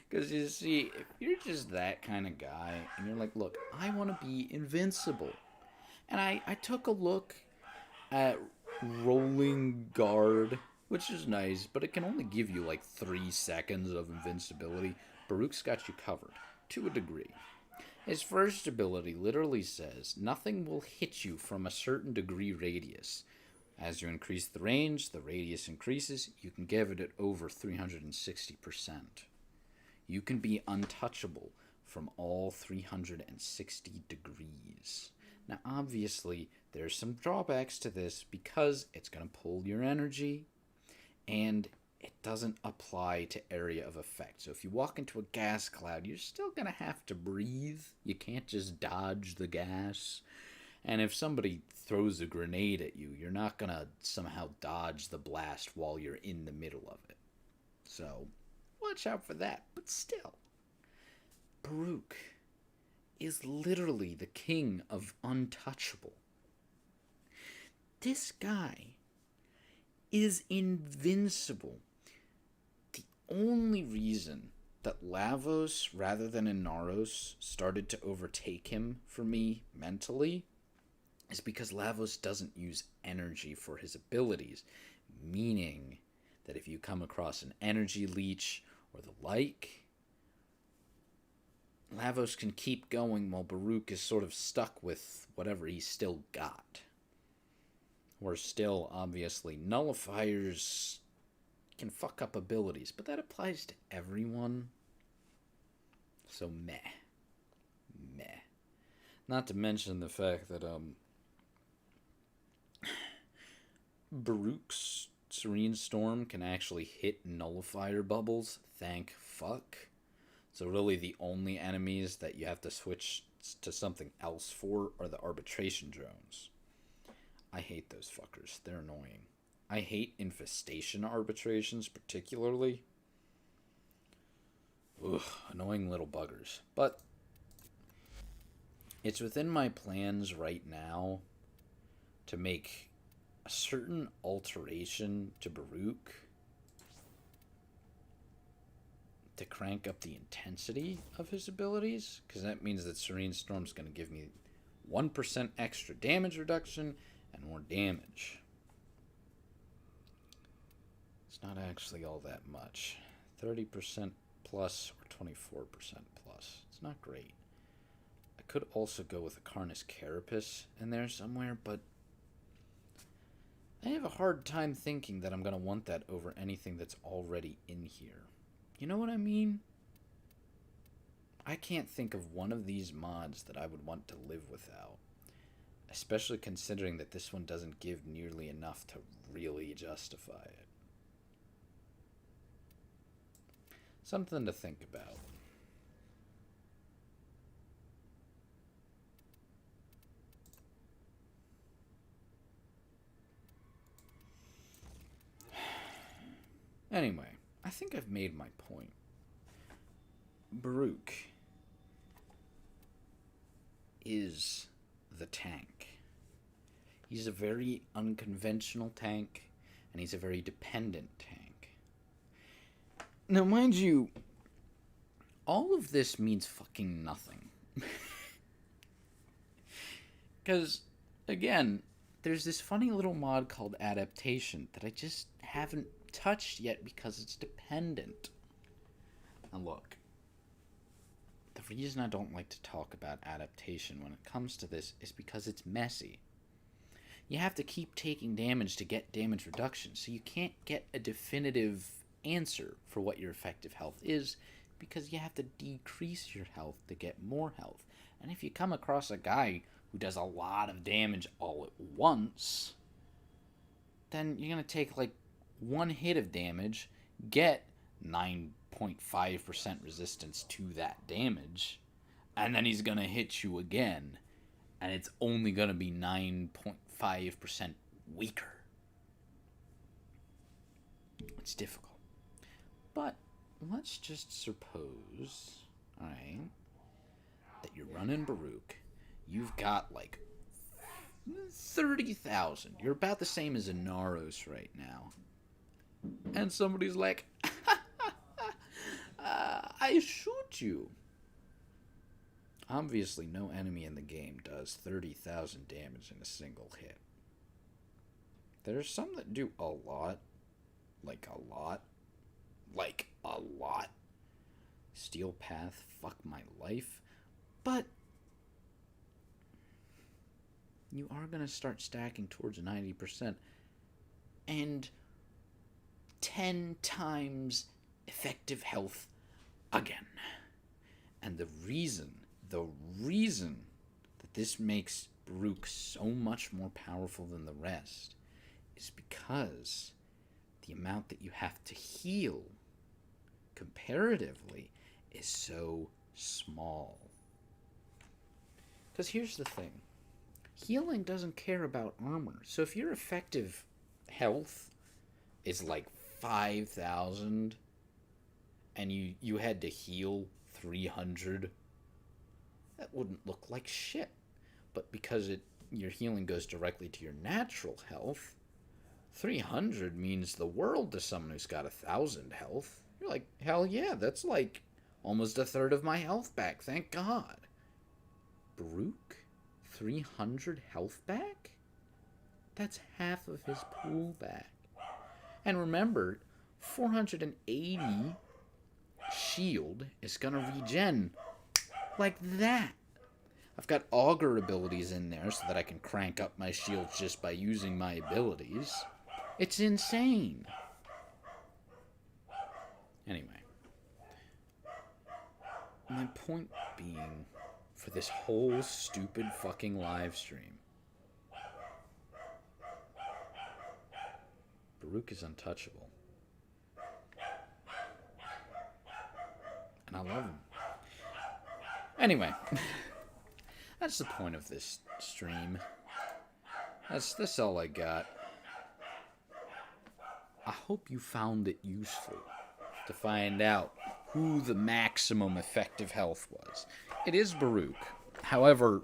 Because you see, if you're just that kind of guy, and you're like, look, I want to be invincible. And I took a look at Rolling Guard, which is nice, but it can only give you like 3 seconds of invincibility. Baruch's got you covered, to a degree. His first ability literally says, nothing will hit you from a certain degree radius. As you increase the range, the radius increases. You can give it over 360%. You can be untouchable from all 360 degrees. Now, obviously, there's some drawbacks to this because it's going to pull your energy, and it doesn't apply to area of effect. So if you walk into a gas cloud, you're still going to have to breathe. You can't just dodge the gas. And if somebody throws a grenade at you, you're not going to somehow dodge the blast while you're in the middle of it. So watch out for that. But still, Baruch is literally the king of untouchable. This guy is invincible. The only reason that Lavos, rather than Inaros, started to overtake him for me mentally is because Lavos doesn't use energy for his abilities, meaning that if you come across an energy leech or the like, Lavos can keep going while Baruch is sort of stuck with whatever he's still got. Or still, obviously, nullifiers can fuck up abilities, but that applies to everyone. So, meh. Not to mention the fact that, Baruch's Serene Storm can actually hit nullifier bubbles. Thank fuck. So really the only enemies that you have to switch to something else for are the arbitration drones. I hate those fuckers. They're annoying. I hate infestation arbitrations particularly. Ugh, annoying little buggers. But it's within my plans right now to make a certain alteration to Baruch to crank up the intensity of his abilities, because that means that Serene Storm's going to give me 1% extra damage reduction and more damage. It's not actually all that much. 30% plus or 24% plus. It's not great. I could also go with a Carnus Carapace in there somewhere, but I have a hard time thinking that I'm going to want that over anything that's already in here. You know what I mean? I can't think of one of these mods that I would want to live without. Especially considering that this one doesn't give nearly enough to really justify it. Something to think about. Anyway, I think I've made my point. Brrr is the tank. He's a very unconventional tank, and he's a very dependent tank. Now, mind you, all of this means fucking nothing. Because, again, there's this funny little mod called Adaptation that I just haven't touched yet because it's dependent. Now look, the reason I don't like to talk about adaptation when it comes to this is because it's messy. You have to keep taking damage to get damage reduction, so you can't get a definitive answer for what your effective health is because you have to decrease your health to get more health. And if you come across a guy who does a lot of damage all at once, then you're going to take like one hit of damage, get 9.5% resistance to that damage, and then he's going to hit you again, and it's only going to be 9.5% weaker. It's difficult. But let's just suppose, alright, that you're running Baruch. You've got like 30,000. You're about the same as a Naros right now. And somebody's like, I shoot you. Obviously, no enemy in the game does 30,000 damage in a single hit. There's some that do a lot. Like a lot. Like a lot. Steel Path, fuck my life. But you are going to start stacking towards 90%. And 10 times effective health again. And the reason that this makes Baruch so much more powerful than the rest is because the amount that you have to heal comparatively is so small. Because here's the thing. Healing doesn't care about armor. So if your effective health is like 5,000 and you had to heal 300, that wouldn't look like shit. But because your healing goes directly to your natural health, 300 means the world to someone who's got 1,000 health. You're like, hell yeah, that's like almost a third of my health back, thank God. Baruch? 300 health back? That's half of his pool back. And remember, 480 shield is going to regen like that. I've got augur abilities in there so that I can crank up my shields just by using my abilities. It's insane. Anyway. My point being, for this whole stupid fucking live stream, Baruch is untouchable. And I love him. Anyway, that's the point of this stream. That's all I got. I hope you found it useful to find out who the maximum effective health was. It is Baruch. However,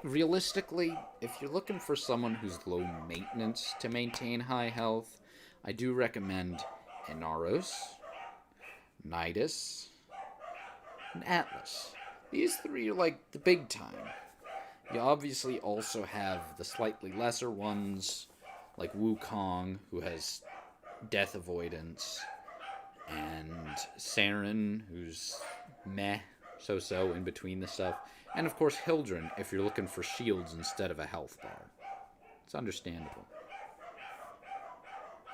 realistically, if you're looking for someone who's low maintenance to maintain high health, I do recommend Inaros, Nidus, and Atlas. These three are like the big time. You obviously also have the slightly lesser ones, like Wukong, who has death avoidance, and Saren, who's meh, so-so in between the stuff. And of course Hildren, if you're looking for shields instead of a health bar. It's understandable.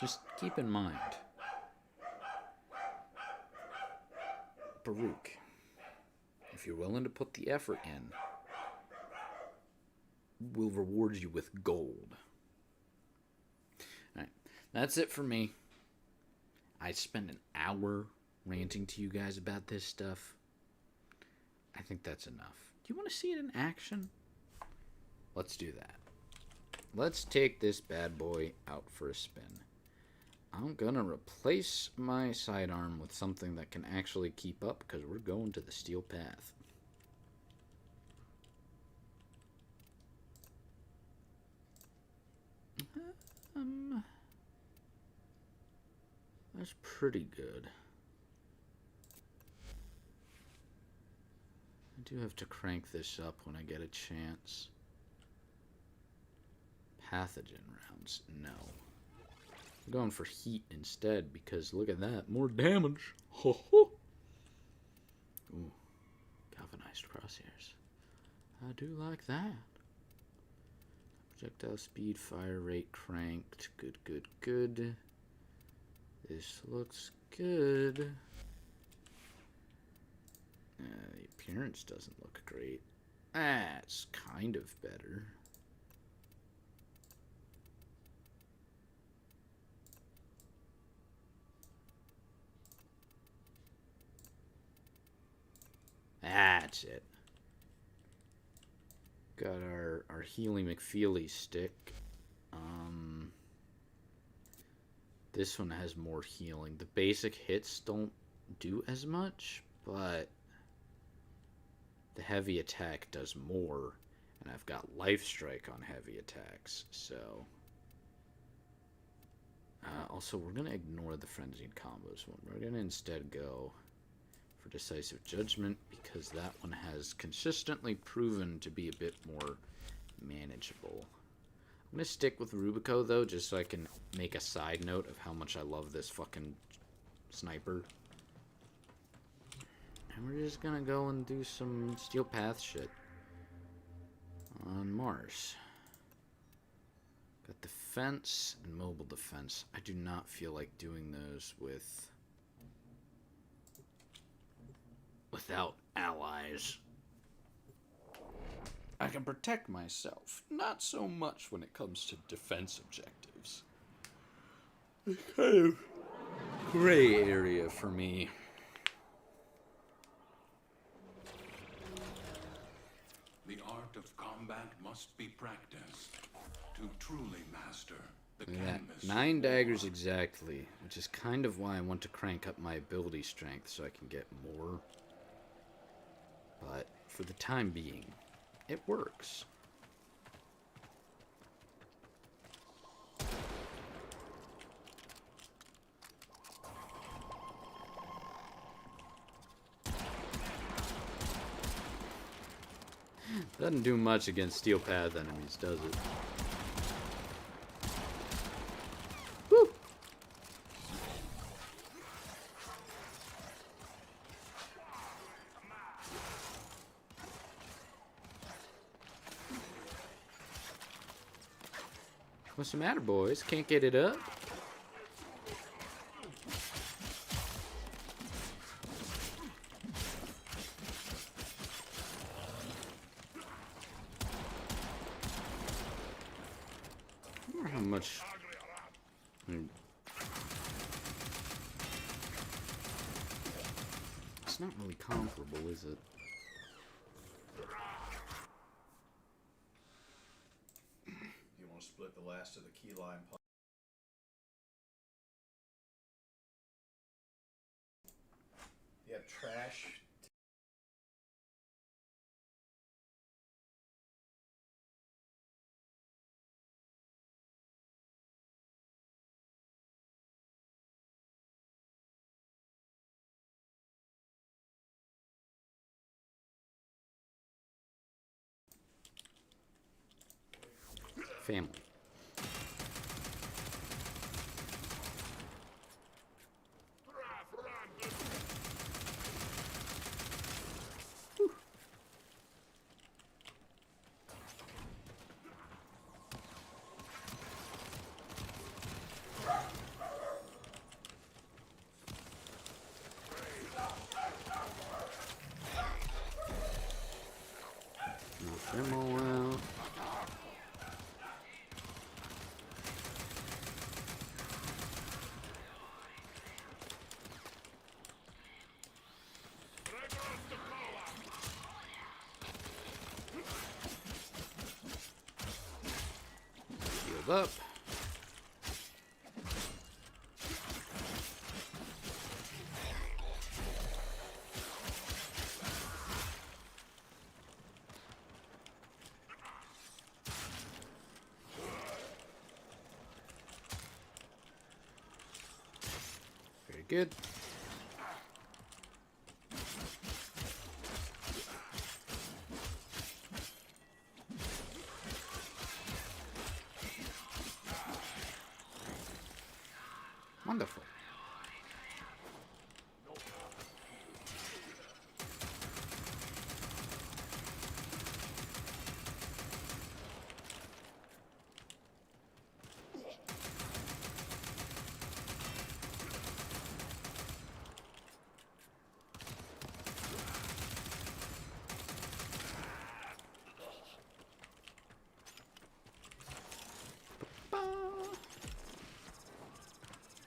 Just keep in mind, Baruch, if you're willing to put the effort in, will reward you with gold. Alright, that's it for me. I spent an hour ranting to you guys about this stuff. I think that's enough. Do you want to see it in action? Let's do that. Let's take this bad boy out for a spin. I'm gonna replace my sidearm with something that can actually keep up because we're going to the steel path. That's pretty good. I do have to crank this up when I get a chance. Pathogen rounds, no. I'm going for heat instead because look at that, more damage. Ho ho. Ooh, galvanized crosshairs. I do like that. Projectile speed, fire rate cranked. Good, good, good. This looks good. The appearance doesn't look great. That's kind of better. That's it. Got our Healy McFeely stick. This one has more healing. The basic hits don't do as much, but the heavy attack does more, and I've got life strike on heavy attacks, so also we're gonna ignore the frenzied combos one. We're gonna instead go for decisive judgment because that one has consistently proven to be a bit more manageable. I'm gonna stick with Rubico though, just so I can make a side note of how much I love this fucking sniper. And we're just gonna go and do some Steel Path shit on Mars. Got defense and mobile defense. I do not feel like doing those without allies. I can protect myself, not so much when it comes to defense objectives. It's kind of gray area for me. The art of combat must be practiced to truly master the canvas. 9 daggers exactly, which is kind of why I want to crank up my ability strength so I can get more. But for the time being, it works. Doesn't do much against Steel Path enemies, does it? Woo! What's the matter, boys? Can't get it up? I wonder how much... It's not really comparable, is it? You want to split the last of the key lime pipe? You have trash. Family. Whew. Knock them all out. Up. good. Wonderful.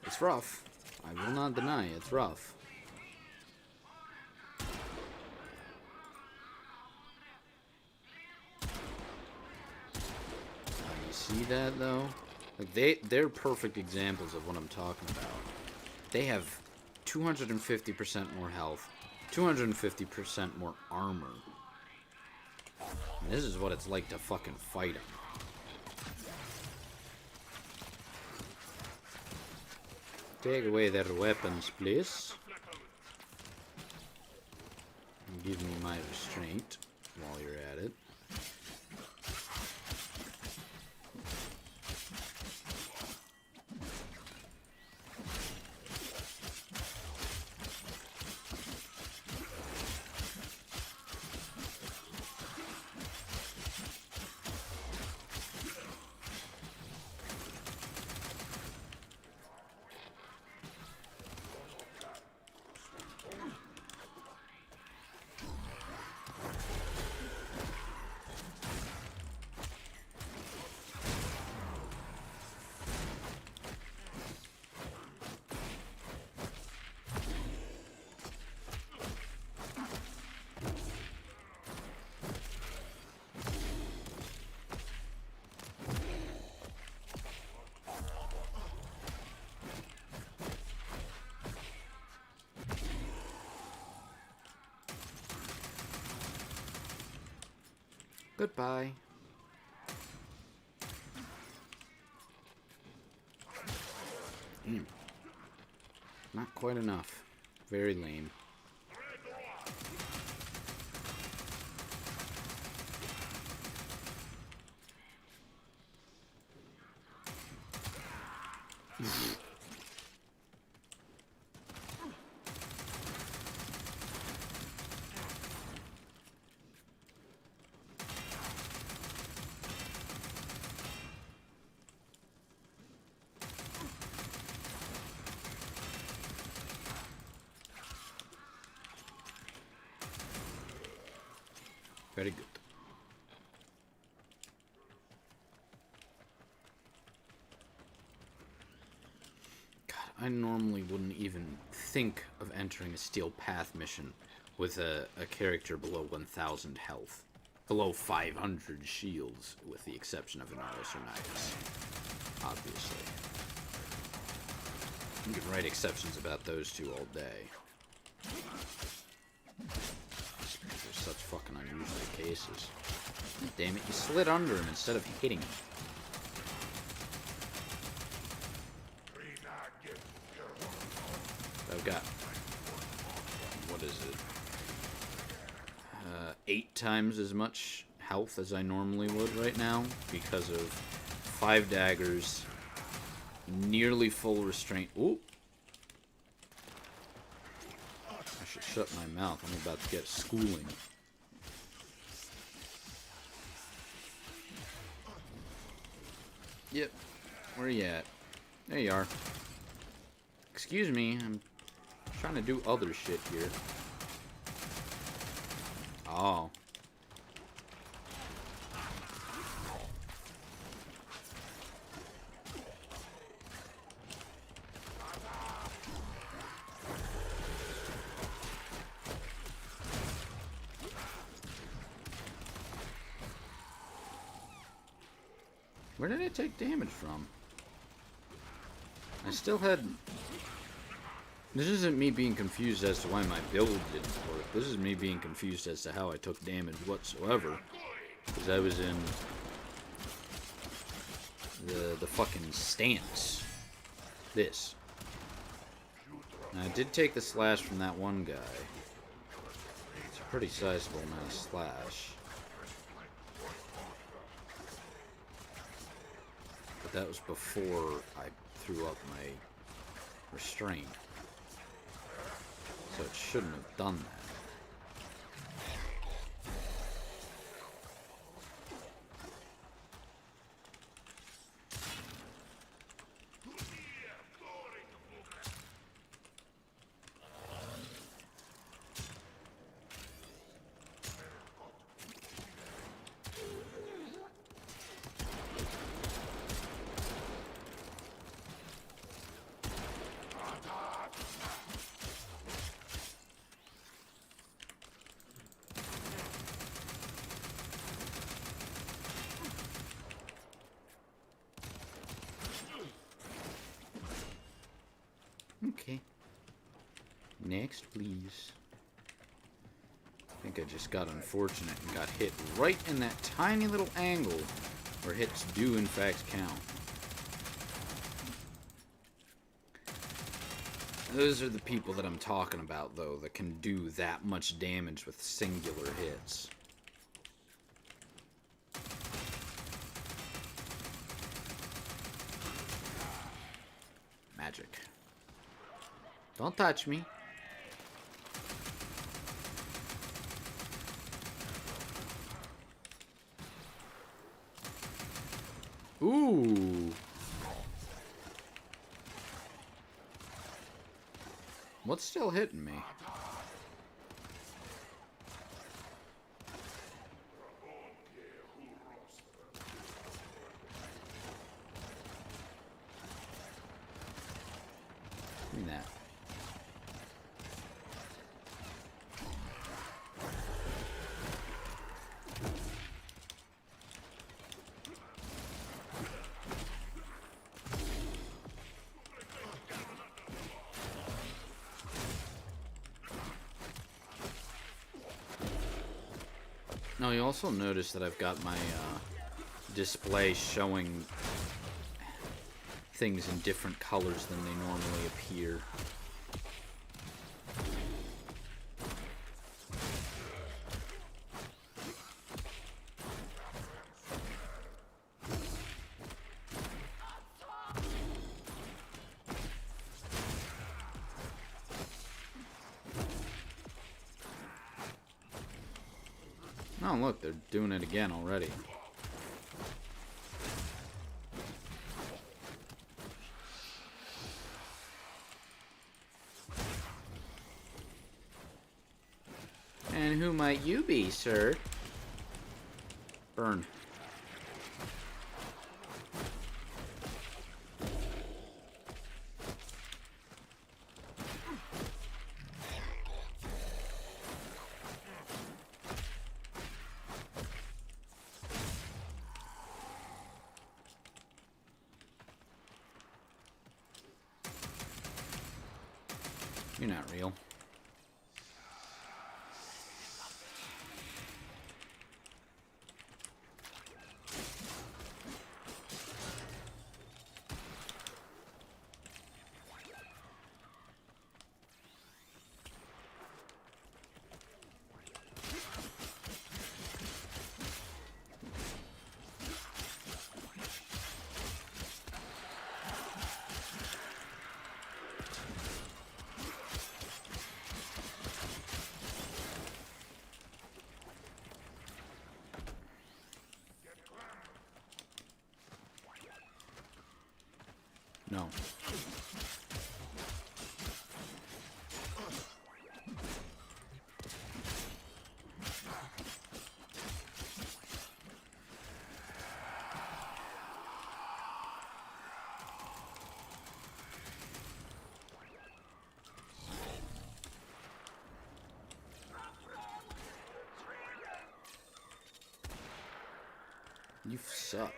It's rough. I will not deny it's rough. You see that though? Like they're perfect examples of what I'm talking about. They have 250% more health, 250% more armor. And this is what it's like to fucking fight them. Take away their weapons, please. And give me my restraint while you're at it. Goodbye. Not quite enough. Very lame. Very good. God, I normally wouldn't even think of entering a Steel Path mission with a character below 1,000 health. Below 500 shields, with the exception of an Arosonitis. Obviously. You can write exceptions about those two all day. Such fucking unusual cases. Damn it, you slid under him instead of hitting him. I've got... what is it? 8 times as much health as I normally would right now because of 5 daggers, nearly full restraint. Ooh! I should shut my mouth. I'm about to get schooling. Yep. Where are you at? There you are. Excuse me, I'm trying to do other shit here. Oh. Where did I take damage from? I still had... This isn't me being confused as to why my build didn't work. This is me being confused as to how I took damage whatsoever. Because I was in... the fucking stance. This. I did take the slash from that one guy. It's a pretty sizable amount of slash. But that was before I threw up my restraint. So it shouldn't have done that. Okay. Next, please. I think I just got unfortunate and got hit right in that tiny little angle where hits do in fact count. Those are the people that I'm talking about, though, that can do that much damage with singular hits. Magic. Don't touch me. Ooh. What's still hitting me? Give me that. No, you also notice that I've got my display showing things in different colors than they normally appear. Oh, look, they're doing it again already. And who might you be, sir? Burn. You're not real. No. You suck.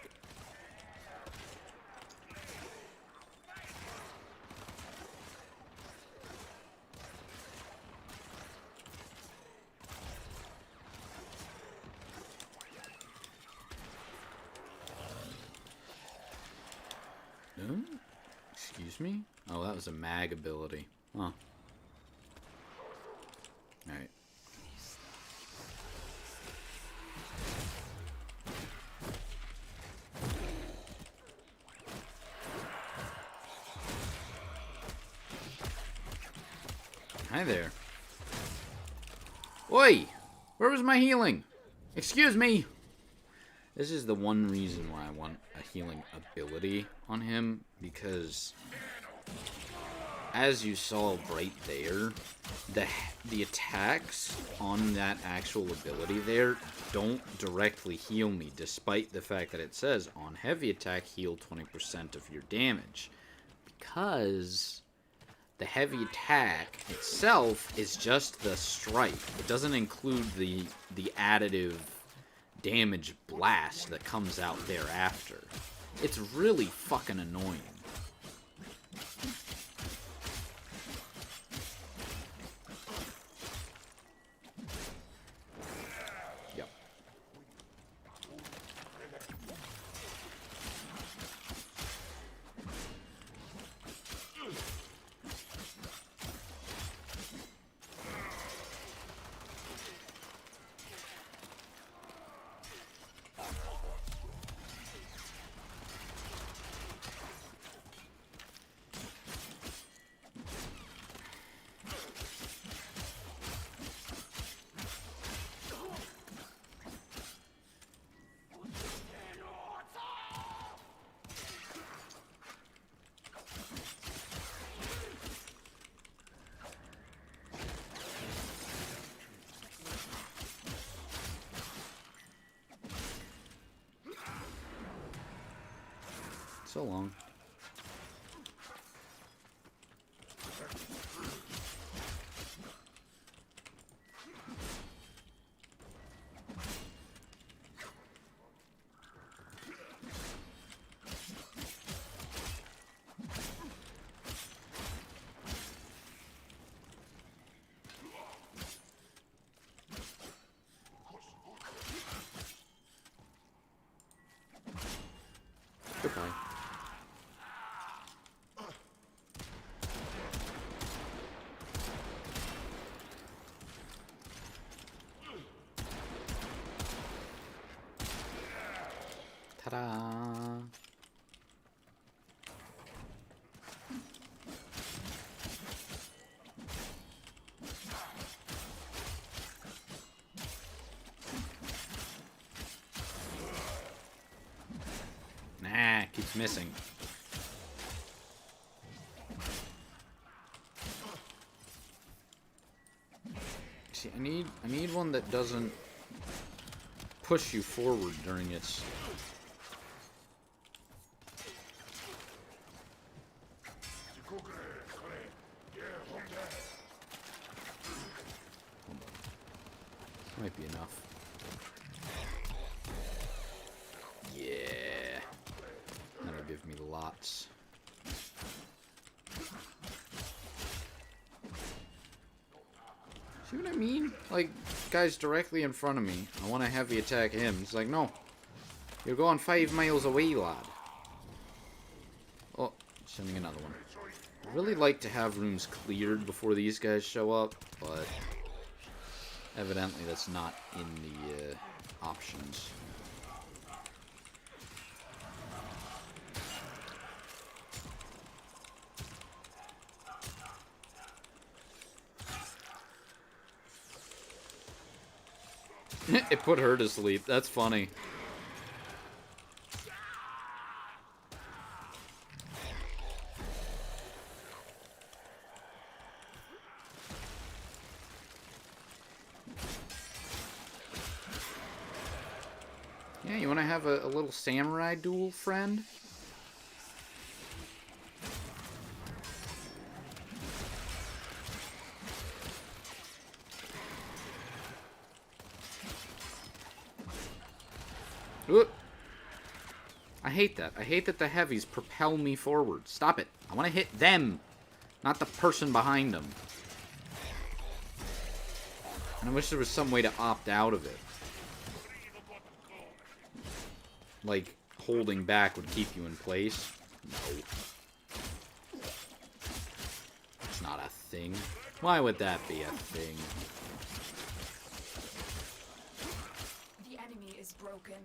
Excuse me? Oh, that was a mag ability. Huh. Hi there. Oi! Where was my healing? Excuse me! This is the one reason why I want a healing ability on him, because as you saw right there, the attacks on that actual ability there don't directly heal me, despite the fact that it says on heavy attack heal 20% of your damage. Because the heavy attack itself is just the strike. It doesn't include the additive damage blast that comes out thereafter. It's really fucking annoying. Yep. So long. Goodbye. Ta-da! Nah, keeps missing. See, I need one that doesn't push you forward during its... Might be enough. Yeah. That'll give me lots. See what I mean? Like, guy's directly in front of me. I want to heavy attack him. It's like, no. You're going 5 miles away, lad. Oh, sending another one. I'd really like to have rooms cleared before these guys show up, but evidently that's not in the options. It put her to sleep. That's funny. Yeah, you want to have a little samurai duel, friend? Ooh. I hate that. I hate that the heavies propel me forward. Stop it. I want to hit them, not the person behind them. And I wish there was some way to opt out of it. Like, holding back would keep you in place. No. It's not a thing. Why would that be a thing? The enemy is broken.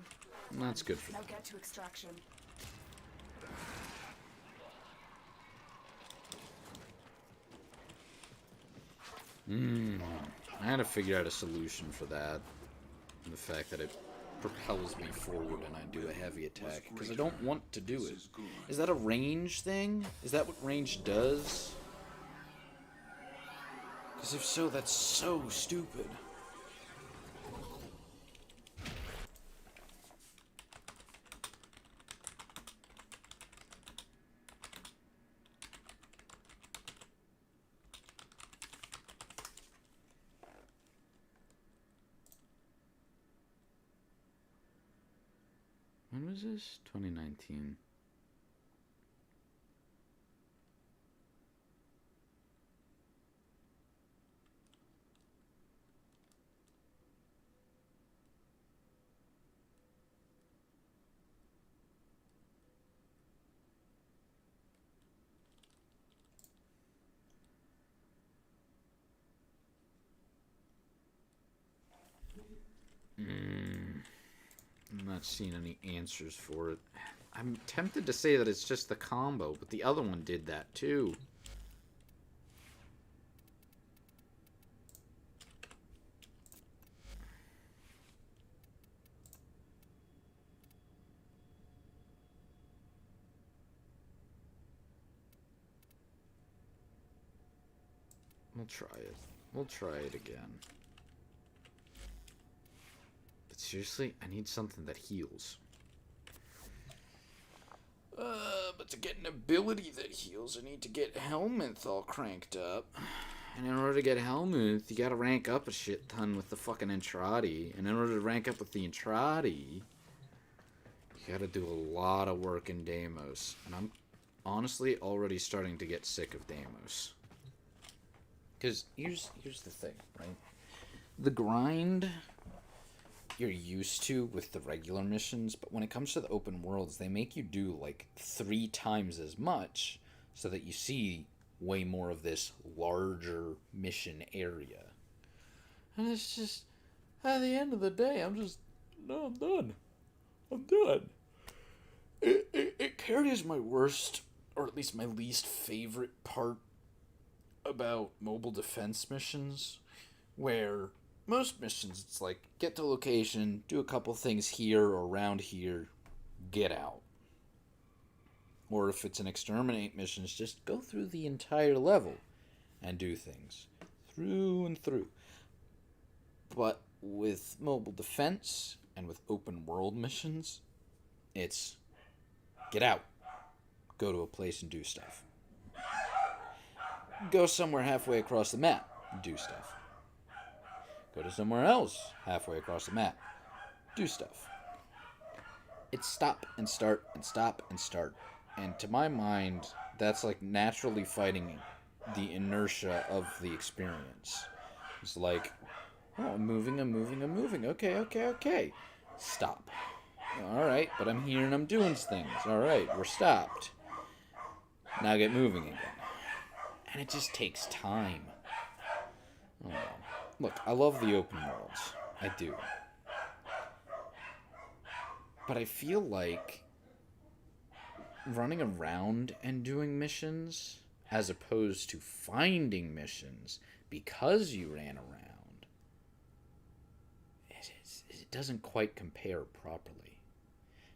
That's good for Now get to extraction. I had to figure out a solution for that. And the fact that it propels me forward and I do a heavy attack. Because I don't want to do it. Is that a range thing? Is that what range does? Because if so, that's so stupid. When was this? 2019. I'm not seeing any answers for it. I'm tempted to say that it's just the combo, but the other one did that too. We'll try it. We'll try it again. But seriously, I need something that heals. But to get an ability that heals, I need to get Helminth all cranked up. And in order to get Helminth, you gotta rank up a shit ton with the fucking Entrati. And in order to rank up with the Entrati, you gotta do a lot of work in Deimos. And I'm honestly already starting to get sick of Deimos. Because here's the thing, right? The grind you're used to with the regular missions, but when it comes to the open worlds, they make you do like 3 times as much so that you see way more of this larger mission area. And it's just, at the end of the day, I'm done. I'm done. It carries my worst, or at least my least favorite part about mobile defense missions, where most missions it's like get to location, do a couple things here or around here, get out. Or if it's an exterminate mission, it's just go through the entire level and do things through and through. But with mobile defense and with open world missions, it's get out, go to a place and do stuff. Go somewhere halfway across the map, do stuff. Go to somewhere else halfway across the map, do stuff. It's stop and start and stop and start. And to my mind, that's like naturally fighting the inertia of the experience. It's like, oh, I'm moving. Okay. Stop. Alright, but I'm here and I'm doing things. Alright, we're stopped. Now get moving again. And it just takes time. Oh, well. Look, I love the open worlds. I do. But I feel like running around and doing missions, as opposed to finding missions because you ran around, it doesn't quite compare properly.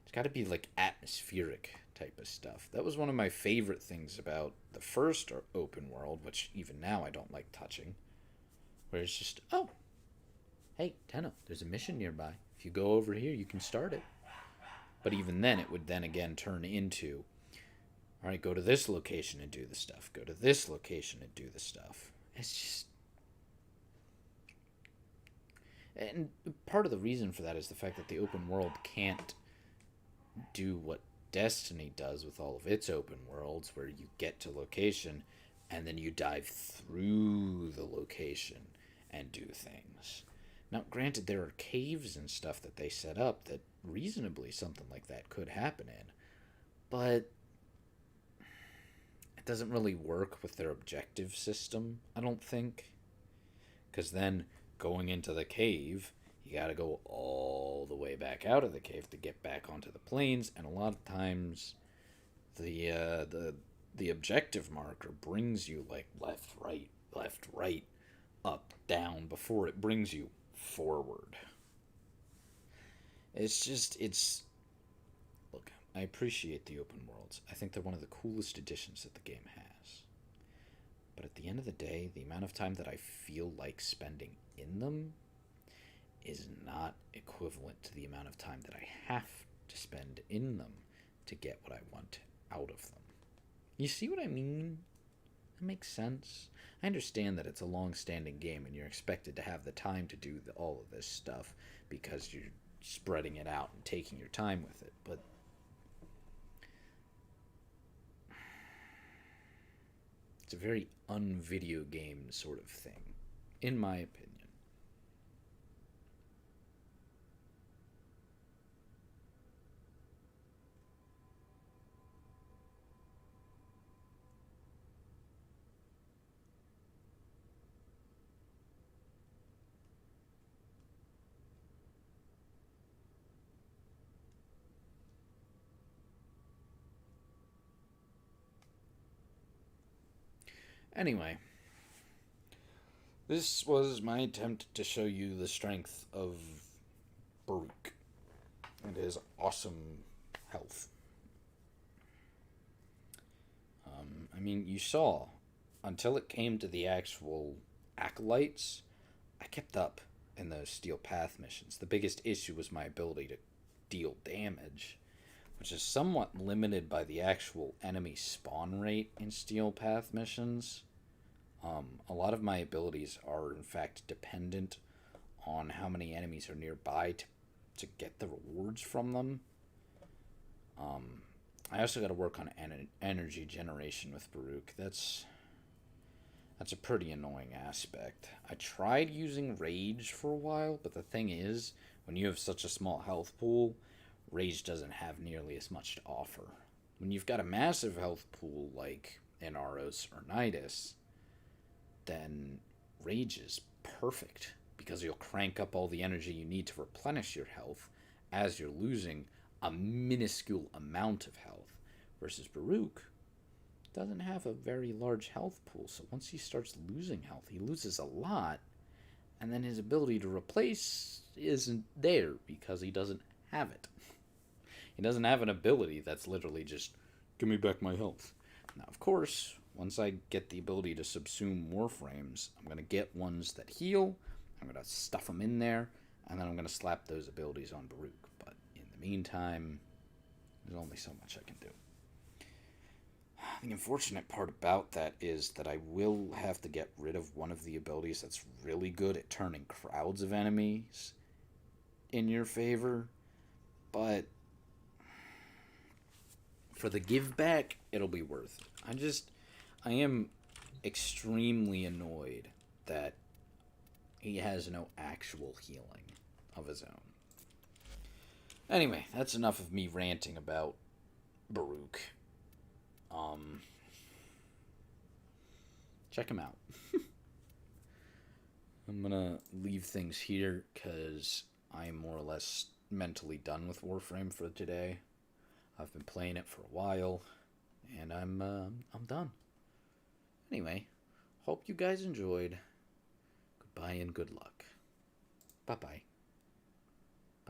It's got to be like atmospheric type of stuff. That was one of my favorite things about the first open world, which even now I don't like touching, where it's just, oh, hey, Tenno, there's a mission nearby. If you go over here, you can start it. But even then, it would then again turn into, all right, go to this location and do the stuff. Go to this location and do the stuff. It's just... And part of the reason for that is the fact that the open world can't do what Destiny does with all of its open worlds, where you get to location and then you dive through the location and do things. Now, granted, there are caves and stuff that they set up that reasonably something like that could happen in, but it doesn't really work with their objective system, I don't think. Because then, going into the cave, you gotta go all the way back out of the cave to get back onto the plains, and a lot of times the objective marker brings you like left, right, up, down, before it brings you forward. It's look, I appreciate the open worlds. I think they're one of the coolest additions that the game has. But at the end of the day, the amount of time that I feel like spending in them is not equivalent to the amount of time that I have to spend in them to get what I want out of them. You see what I mean? That makes sense. I understand that it's a long-standing game and you're expected to have the time to do all of this stuff because you're spreading it out and taking your time with it, but it's a very un-video game sort of thing, in my opinion. Anyway, this was my attempt to show you the strength of Baruch and his awesome health. I mean, you saw, until it came to the actual acolytes, I kept up in those Steel Path missions. The biggest issue was my ability to deal damage, which is somewhat limited by the actual enemy spawn rate in Steel Path missions. A lot of my abilities are, in fact, dependent on how many enemies are nearby to get the rewards from them. I also got to work on energy generation with Baruch. That's a pretty annoying aspect. I tried using Rage for a while, but the thing is, when you have such a small health pool, Rage doesn't have nearly as much to offer. When you've got a massive health pool like in Aros or Nidus, then Rage is perfect because you'll crank up all the energy you need to replenish your health as you're losing a minuscule amount of health, versus Baruch doesn't have a very large health pool, so once he starts losing health, he loses a lot, and then his ability to replace isn't there because he doesn't have it. He doesn't have an ability that's literally just, give me back my health. Now, of course, once I get the ability to subsume Warframes, I'm going to get ones that heal, I'm going to stuff them in there, and then I'm going to slap those abilities on Baruch. But in the meantime, there's only so much I can do. The unfortunate part about that is that I will have to get rid of one of the abilities that's really good at turning crowds of enemies in your favor, but for the give back, it'll be worth it. I am extremely annoyed that he has no actual healing of his own. Anyway, that's enough of me ranting about Baruch. Check him out. I'm gonna leave things here because I'm more or less mentally done with Warframe for today. I've been playing it for a while, and I'm done. Anyway, hope you guys enjoyed. Goodbye and good luck. Bye-bye.